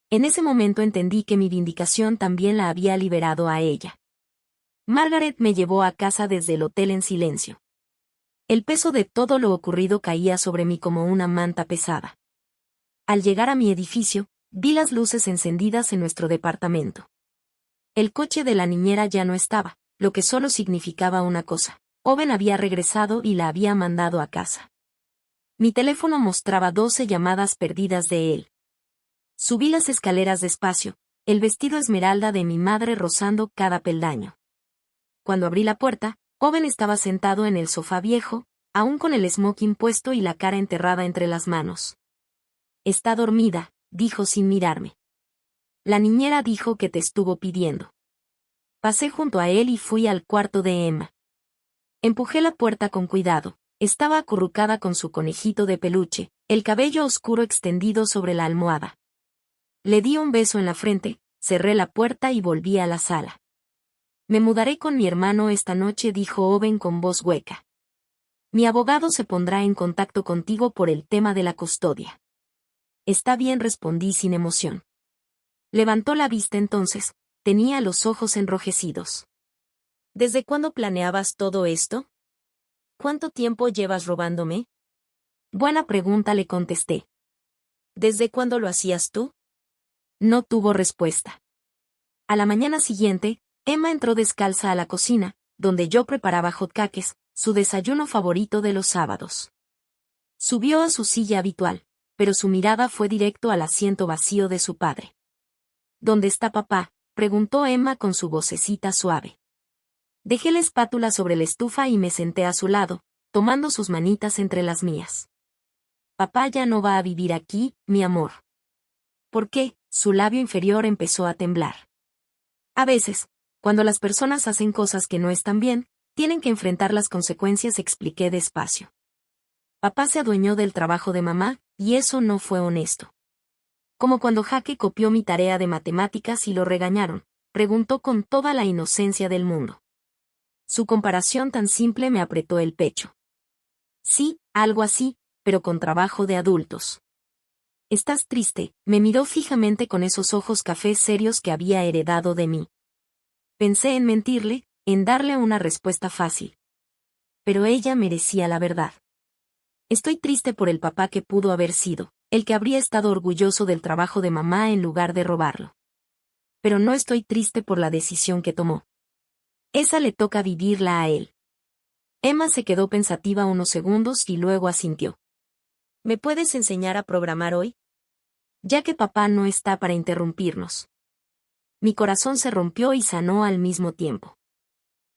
En ese momento entendí que mi vindicación también la había liberado a ella. Margaret me llevó a casa desde el hotel en silencio. El peso de todo lo ocurrido caía sobre mí como una manta pesada. Al llegar a mi edificio, vi las luces encendidas en nuestro departamento. El coche de la niñera ya no estaba, lo que solo significaba una cosa. Owen había regresado y la había mandado a casa. Mi teléfono mostraba 12 llamadas perdidas de él. Subí las escaleras despacio, el vestido esmeralda de mi madre rozando cada peldaño. Cuando abrí la puerta, Owen estaba sentado en el sofá viejo, aún con el smoking puesto y la cara enterrada entre las manos. Está dormida, dijo sin mirarme. La niñera dijo que te estuvo pidiendo. Pasé junto a él y fui al cuarto de Emma. Empujé la puerta con cuidado. Estaba acurrucada con su conejito de peluche, el cabello oscuro extendido sobre la almohada. Le di un beso en la frente, cerré la puerta y volví a la sala. Me mudaré con mi hermano esta noche, dijo Owen con voz hueca. Mi abogado se pondrá en contacto contigo por el tema de la custodia. Está bien, respondí sin emoción. Levantó la vista entonces, tenía los ojos enrojecidos. ¿Desde cuándo planeabas todo esto? ¿Cuánto tiempo llevas robándome? Buena pregunta, le contesté. ¿Desde cuándo lo hacías tú? No tuvo respuesta. A la mañana siguiente, Emma entró descalza a la cocina, donde yo preparaba hotcakes, su desayuno favorito de los sábados. Subió a su silla habitual, pero su mirada fue directo al asiento vacío de su padre. ¿Dónde está papá?, preguntó Emma con su vocecita suave. Dejé la espátula sobre la estufa y me senté a su lado, tomando sus manitas entre las mías. Papá ya no va a vivir aquí, mi amor. ¿Por qué? Su labio inferior empezó a temblar. A veces, cuando las personas hacen cosas que no están bien, tienen que enfrentar las consecuencias, expliqué despacio. Papá se adueñó del trabajo de mamá, y eso no fue honesto. Como cuando Jake copió mi tarea de matemáticas y lo regañaron, preguntó con toda la inocencia del mundo. Su comparación tan simple me apretó el pecho. Sí, algo así, pero con trabajo de adultos. ¿Estás triste?, me miró fijamente con esos ojos cafés serios que había heredado de mí. Pensé en mentirle, en darle una respuesta fácil. Pero ella merecía la verdad. Estoy triste por el papá que pudo haber sido, el que habría estado orgulloso del trabajo de mamá en lugar de robarlo. Pero no estoy triste por la decisión que tomó. Esa le toca vivirla a él. Emma se quedó pensativa unos segundos y luego asintió. ¿Me puedes enseñar a programar hoy? Ya que papá no está para interrumpirnos. Mi corazón se rompió y sanó al mismo tiempo.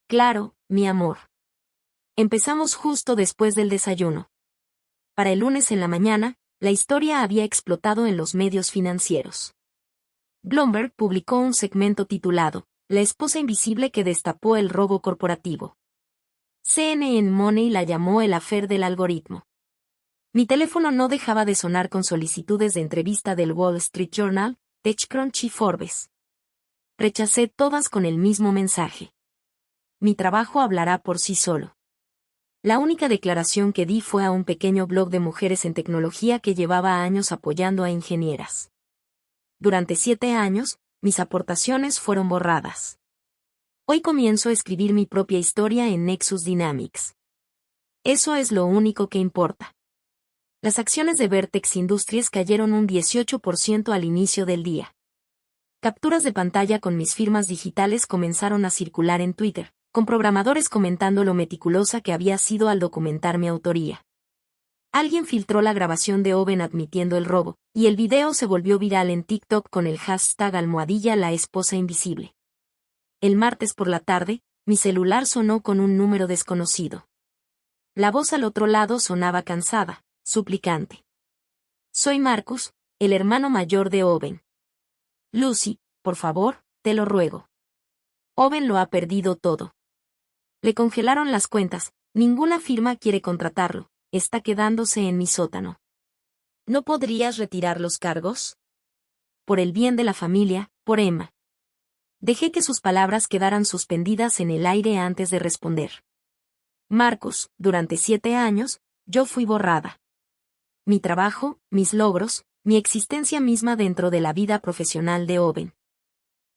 Claro, mi amor. Empezamos justo después del desayuno. Para el lunes en la mañana, la historia había explotado en los medios financieros. Bloomberg publicó un segmento titulado La esposa invisible que destapó el robo corporativo. CNN Money la llamó el affair del algoritmo. Mi teléfono no dejaba de sonar con solicitudes de entrevista del Wall Street Journal, TechCrunch y Forbes. Rechacé todas con el mismo mensaje. Mi trabajo hablará por sí solo. La única declaración que di fue a un pequeño blog de mujeres en tecnología que llevaba años apoyando a ingenieras. Durante 7 años, mis aportaciones fueron borradas. Hoy comienzo a escribir mi propia historia en Nexus Dynamics. Eso es lo único que importa. Las acciones de Vertex Industries cayeron un 18% al inicio del día. Capturas de pantalla con mis firmas digitales comenzaron a circular en Twitter, con programadores comentando lo meticulosa que había sido al documentar mi autoría. Alguien filtró la grabación de Owen admitiendo el robo, y el video se volvió viral en TikTok con el hashtag #la esposa invisible. El martes por la tarde, mi celular sonó con un número desconocido. La voz al otro lado sonaba cansada, suplicante. Soy Marcus, el hermano mayor de Owen. Lucy, por favor, te lo ruego. Owen lo ha perdido todo. Le congelaron las cuentas, ninguna firma quiere contratarlo, está quedándose en mi sótano. ¿No podrías retirar los cargos? Por el bien de la familia, por Emma. Dejé que sus palabras quedaran suspendidas en el aire antes de responder. Marcus, durante 7 años, yo fui borrada. Mi trabajo, mis logros, mi existencia misma dentro de la vida profesional de Owen.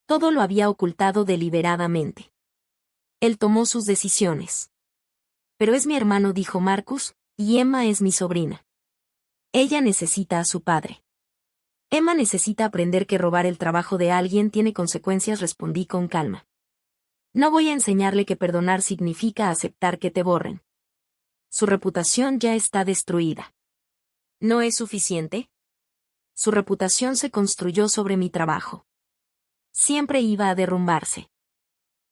Todo lo había ocultado deliberadamente. Él tomó sus decisiones. Pero es mi hermano, dijo Marcus, y Emma es mi sobrina. Ella necesita a su padre. Emma necesita aprender que robar el trabajo de alguien tiene consecuencias, respondí con calma. No voy a enseñarle que perdonar significa aceptar que te borren. Su reputación ya está destruida. ¿No es suficiente? Su reputación se construyó sobre mi trabajo. Siempre iba a derrumbarse.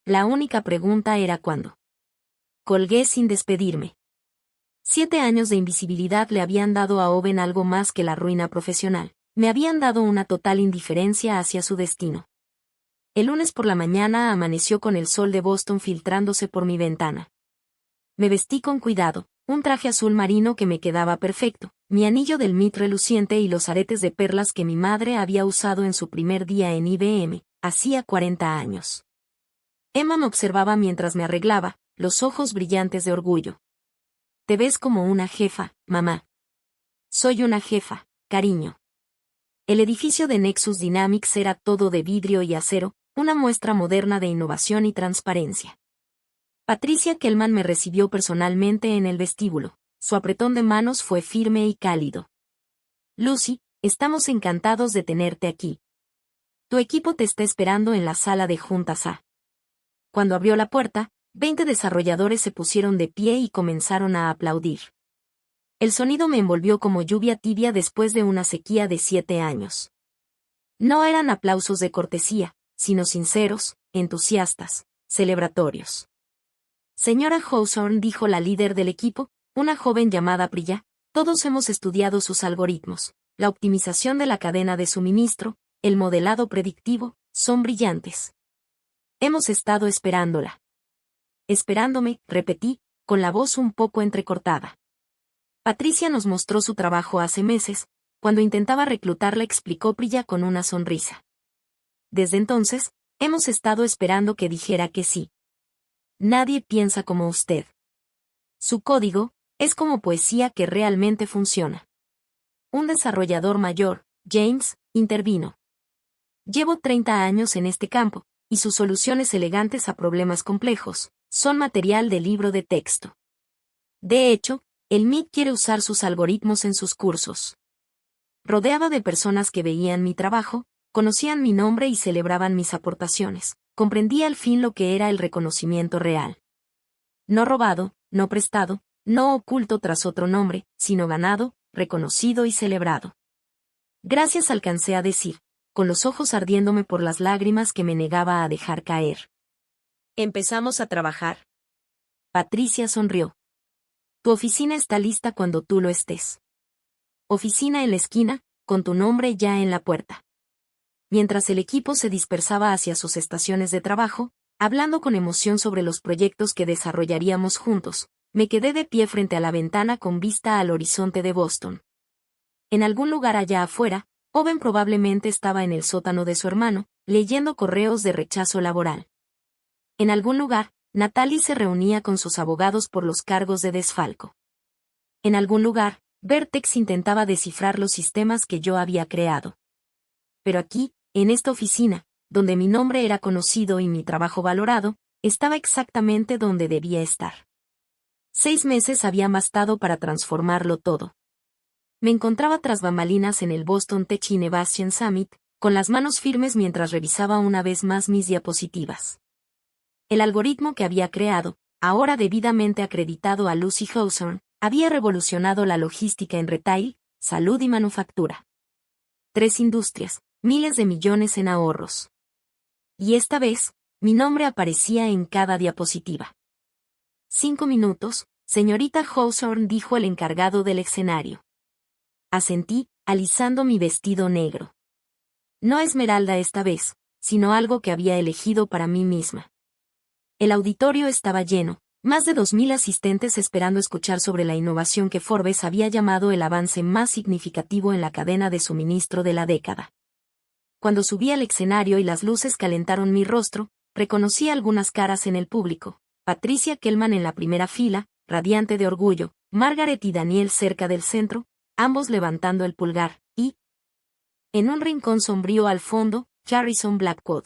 La única pregunta era cuándo. Colgué sin despedirme. 7 años de invisibilidad le habían dado a Owen algo más que la ruina profesional. Me habían dado una total indiferencia hacia su destino. El lunes por la mañana amaneció con el sol de Boston filtrándose por mi ventana. Me vestí con cuidado, un traje azul marino que me quedaba perfecto, mi anillo del Met reluciente y los aretes de perlas que mi madre había usado en su primer día en IBM, hacía 40 años. Emma me observaba mientras me arreglaba, los ojos brillantes de orgullo. Te ves como una jefa, mamá. Soy una jefa, cariño. El edificio de Nexus Dynamics era todo de vidrio y acero, una muestra moderna de innovación y transparencia. Patricia Kellman me recibió personalmente en el vestíbulo. Su apretón de manos fue firme y cálido. Lucy, estamos encantados de tenerte aquí. Tu equipo te está esperando en la sala de juntas A. Cuando abrió la puerta, 20 desarrolladores se pusieron de pie y comenzaron a aplaudir. El sonido me envolvió como lluvia tibia después de una sequía de 7 años. No eran aplausos de cortesía, sino sinceros, entusiastas, celebratorios. Señora Hawthorne, dijo la líder del equipo, una joven llamada Priya, todos hemos estudiado sus algoritmos, la optimización de la cadena de suministro, el modelado predictivo, son brillantes. Hemos estado esperándola. Esperándome, repetí, con la voz un poco entrecortada. Patricia nos mostró su trabajo hace meses, cuando intentaba reclutarla, explicó Priya con una sonrisa. Desde entonces, hemos estado esperando que dijera que sí. Nadie piensa como usted. Su código es como poesía que realmente funciona. Un desarrollador mayor, James, intervino. Llevo 30 años en este campo, y sus soluciones elegantes a problemas complejos son material de libro de texto. De hecho, el MIT quiere usar sus algoritmos en sus cursos. Rodeada de personas que veían mi trabajo, conocían mi nombre y celebraban mis aportaciones. Comprendí al fin lo que era el reconocimiento real. No robado, no prestado, no oculto tras otro nombre, sino ganado, reconocido y celebrado. Gracias, alcancé a decir, con los ojos ardiéndome por las lágrimas que me negaba a dejar caer. ¿Empezamos a trabajar? Patricia sonrió. Tu oficina está lista cuando tú lo estés. Oficina en la esquina, con tu nombre ya en la puerta. Mientras el equipo se dispersaba hacia sus estaciones de trabajo, hablando con emoción sobre los proyectos que desarrollaríamos juntos, me quedé de pie frente a la ventana con vista al horizonte de Boston. En algún lugar allá afuera, Owen probablemente estaba en el sótano de su hermano, leyendo correos de rechazo laboral. En algún lugar, Natalie se reunía con sus abogados por los cargos de desfalco. En algún lugar, Vertex intentaba descifrar los sistemas que yo había creado. Pero aquí, en esta oficina, donde mi nombre era conocido y mi trabajo valorado, estaba exactamente donde debía estar. 6 meses habían bastado para transformarlo todo. Me encontraba tras bambalinas en el Boston Tech Innovation Summit, con las manos firmes mientras revisaba una vez más mis diapositivas. El algoritmo que había creado, ahora debidamente acreditado a Lucy Hawthorne, había revolucionado la logística en retail, salud y manufactura. 3 industrias, miles de millones en ahorros. Y esta vez, mi nombre aparecía en cada diapositiva. 5 minutos, señorita Hawthorne, dijo el encargado del escenario. Asentí, alisando mi vestido negro. No esmeralda esta vez, sino algo que había elegido para mí misma. El auditorio estaba lleno, más de 2000 asistentes esperando escuchar sobre la innovación que Forbes había llamado el avance más significativo en la cadena de suministro de la década. Cuando subí al escenario y las luces calentaron mi rostro, reconocí algunas caras en el público: Patricia Kellman en la primera fila, radiante de orgullo, Margaret y Daniel cerca del centro, ambos levantando el pulgar, y, en un rincón sombrío al fondo, Harrison Blackwood.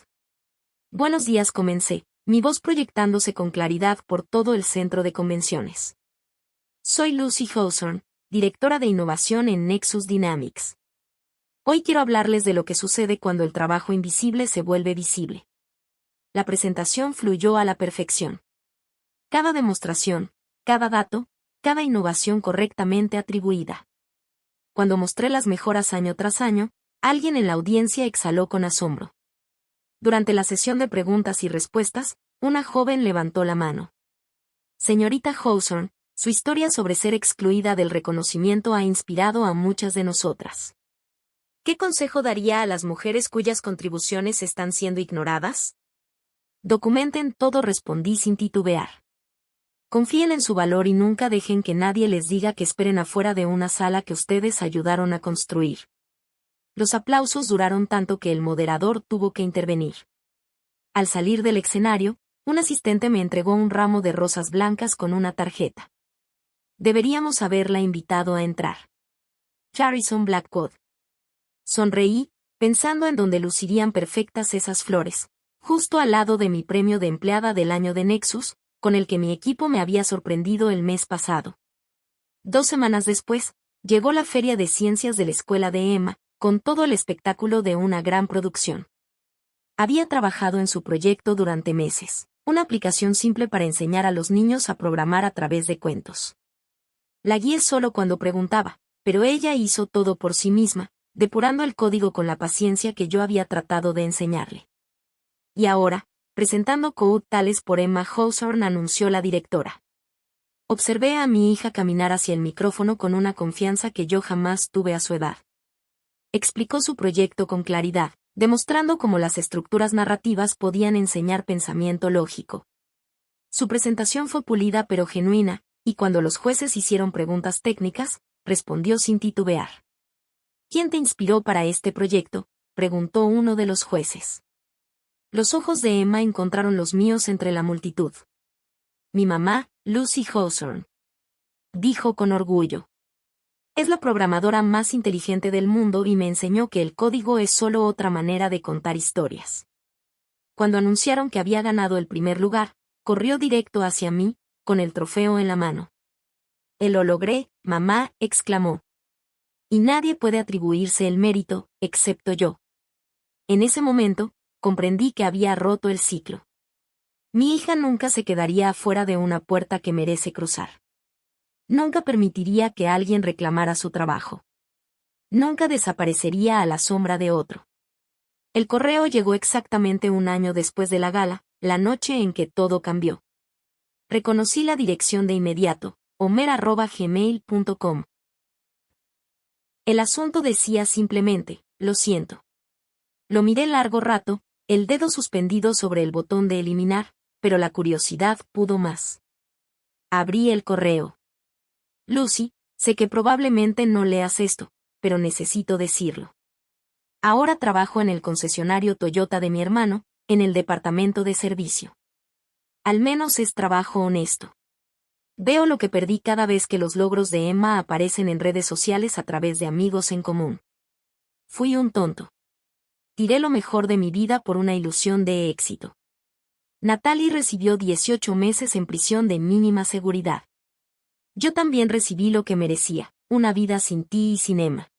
Buenos días, comencé, mi voz proyectándose con claridad por todo el centro de convenciones. Soy Lucy Hawthorne, directora de innovación en Nexus Dynamics. Hoy quiero hablarles de lo que sucede cuando el trabajo invisible se vuelve visible. La presentación fluyó a la perfección. Cada demostración, cada dato, cada innovación correctamente atribuida. Cuando mostré las mejoras año tras año, alguien en la audiencia exhaló con asombro. Durante la sesión de preguntas y respuestas, una joven levantó la mano. Señorita Hawthorne, su historia sobre ser excluida del reconocimiento ha inspirado a muchas de nosotras. ¿Qué consejo daría a las mujeres cuyas contribuciones están siendo ignoradas? Documenten todo, respondí sin titubear. Confíen en su valor y nunca dejen que nadie les diga que esperen afuera de una sala que ustedes ayudaron a construir. Los aplausos duraron tanto que el moderador tuvo que intervenir. Al salir del escenario, un asistente me entregó un ramo de rosas blancas con una tarjeta. Deberíamos haberla invitado a entrar. Harrison Blackwood. Sonreí, pensando en dónde lucirían perfectas esas flores, justo al lado de mi premio de empleada del año de Nexus, con el que mi equipo me había sorprendido el mes pasado. 2 semanas después, llegó la Feria de Ciencias de la Escuela de Emma, con todo el espectáculo de una gran producción. Había trabajado en su proyecto durante meses, una aplicación simple para enseñar a los niños a programar a través de cuentos. La guié solo cuando preguntaba, pero ella hizo todo por sí misma, depurando el código con la paciencia que yo había tratado de enseñarle. Y ahora, presentando Code Tales por Emma Hawthorne, anunció la directora. Observé a mi hija caminar hacia el micrófono con una confianza que yo jamás tuve a su edad. Explicó su proyecto con claridad, demostrando cómo las estructuras narrativas podían enseñar pensamiento lógico. Su presentación fue pulida pero genuina, y cuando los jueces hicieron preguntas técnicas, respondió sin titubear. ¿Quién te inspiró para este proyecto?, preguntó uno de los jueces. Los ojos de Emma encontraron los míos entre la multitud. Mi mamá, Lucy Hawthorne, dijo con orgullo. Es la programadora más inteligente del mundo y me enseñó que el código es solo otra manera de contar historias. Cuando anunciaron que había ganado el primer lugar, corrió directo hacia mí, con el trofeo en la mano. Lo logré, mamá, exclamó. Y nadie puede atribuirse el mérito, excepto yo. En ese momento, comprendí que había roto el ciclo. Mi hija nunca se quedaría afuera de una puerta que merece cruzar. Nunca permitiría que alguien reclamara su trabajo. Nunca desaparecería a la sombra de otro. El correo llegó exactamente 1 año después de la gala, la noche en que todo cambió. Reconocí la dirección de inmediato, homer@gmail.com. El asunto decía simplemente, lo siento. Lo miré largo rato, el dedo suspendido sobre el botón de eliminar, pero la curiosidad pudo más. Abrí el correo. Lucy, sé que probablemente no leas esto, pero necesito decirlo. Ahora trabajo en el concesionario Toyota de mi hermano, en el departamento de servicio. Al menos es trabajo honesto. Veo lo que perdí cada vez que los logros de Emma aparecen en redes sociales a través de amigos en común. Fui un tonto. Tiré lo mejor de mi vida por una ilusión de éxito. Natalie recibió 18 meses en prisión de mínima seguridad. Yo también recibí lo que merecía, una vida sin ti y sin Emma.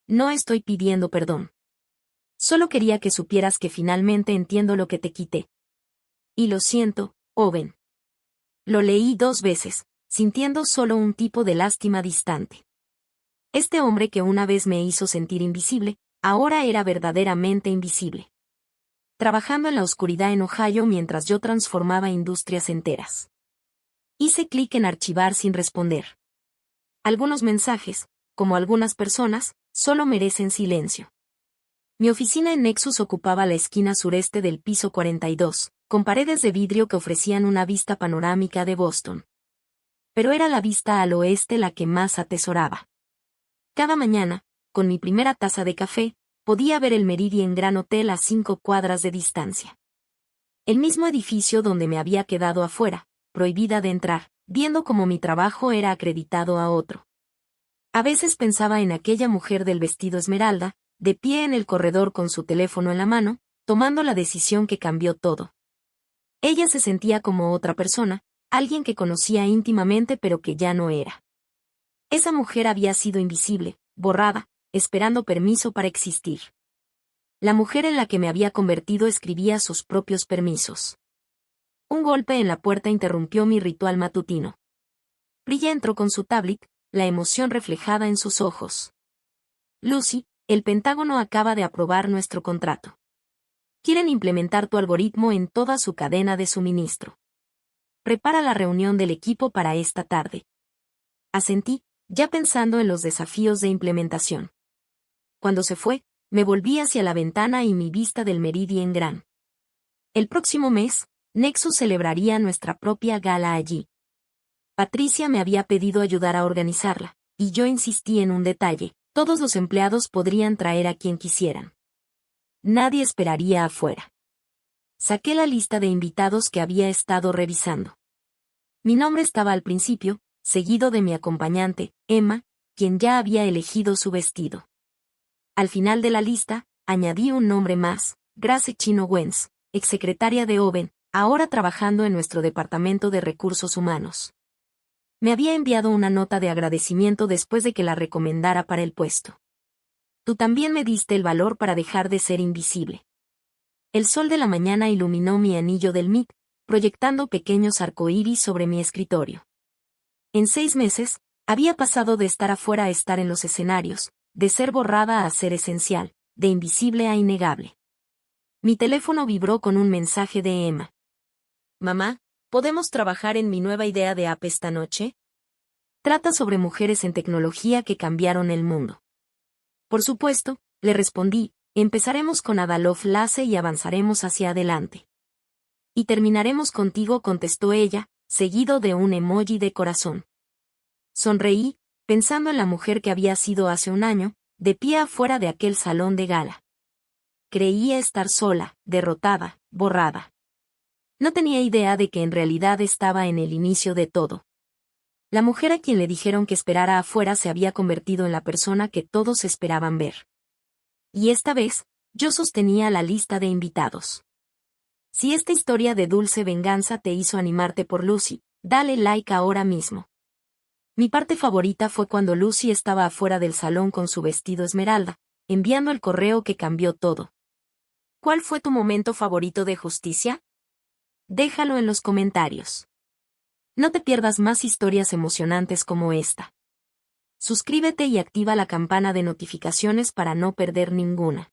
No estoy pidiendo perdón. Solo quería que supieras que finalmente entiendo lo que te quité. Y lo siento, Owen. Lo leí 2 veces, sintiendo solo un tipo de lástima distante. Este hombre que una vez me hizo sentir invisible, ahora era verdaderamente invisible. Trabajando en la oscuridad en Ohio mientras yo transformaba industrias enteras. Hice clic en archivar sin responder. Algunos mensajes, como algunas personas, solo merecen silencio. Mi oficina en Nexus ocupaba la esquina sureste del piso 42, con paredes de vidrio que ofrecían una vista panorámica de Boston. Pero era la vista al oeste la que más atesoraba. Cada mañana, con mi primera taza de café, podía ver el Meridian Grand Hotel a 5 cuadras de distancia. El mismo edificio donde me había quedado afuera, prohibida de entrar, viendo cómo mi trabajo era acreditado a otro. A veces pensaba en aquella mujer del vestido esmeralda, de pie en el corredor con su teléfono en la mano, tomando la decisión que cambió todo. Ella se sentía como otra persona, alguien que conocía íntimamente pero que ya no era. Esa mujer había sido invisible, borrada, esperando permiso para existir. La mujer en la que me había convertido escribía sus propios permisos. Un golpe en la puerta interrumpió mi ritual matutino. Brilla entró con su tablet, la emoción reflejada en sus ojos. Lucy, el Pentágono acaba de aprobar nuestro contrato. Quieren implementar tu algoritmo en toda su cadena de suministro. Prepara la reunión del equipo para esta tarde. Asentí, ya pensando en los desafíos de implementación. Cuando se fue, me volví hacia la ventana y mi vista del Meridian Grand. El próximo mes, Nexus celebraría nuestra propia gala allí. Patricia me había pedido ayudar a organizarla, y yo insistí en un detalle: todos los empleados podrían traer a quien quisieran. Nadie esperaría afuera. Saqué la lista de invitados que había estado revisando. Mi nombre estaba al principio, seguido de mi acompañante, Emma, quien ya había elegido su vestido. Al final de la lista, añadí un nombre más, Grace Chenoweth, exsecretaria de Owen, ahora trabajando en nuestro departamento de recursos humanos. Me había enviado una nota de agradecimiento después de que la recomendara para el puesto. Tú también me diste el valor para dejar de ser invisible. El sol de la mañana iluminó mi anillo del MIT, proyectando pequeños arcoíris sobre mi escritorio. En 6 meses, había pasado de estar afuera a estar en los escenarios, de ser borrada a ser esencial, de invisible a innegable. Mi teléfono vibró con un mensaje de Emma. Mamá, ¿podemos trabajar en mi nueva idea de app esta noche? Trata sobre mujeres en tecnología que cambiaron el mundo. Por supuesto, le respondí, empezaremos con Ada Lovelace y avanzaremos hacia adelante. Y terminaremos contigo, contestó ella, seguido de un emoji de corazón. Sonreí, pensando en la mujer que había sido hace un año, de pie afuera de aquel salón de gala. Creía estar sola, derrotada, borrada. No tenía idea de que en realidad estaba en el inicio de todo. La mujer a quien le dijeron que esperara afuera se había convertido en la persona que todos esperaban ver. Y esta vez, yo sostenía la lista de invitados. Si esta historia de dulce venganza te hizo animarte por Lucy, dale like ahora mismo. Mi parte favorita fue cuando Lucy estaba afuera del salón con su vestido esmeralda, enviando el correo que cambió todo. ¿Cuál fue tu momento favorito de justicia? Déjalo en los comentarios. No te pierdas más historias emocionantes como esta. Suscríbete y activa la campana de notificaciones para no perder ninguna.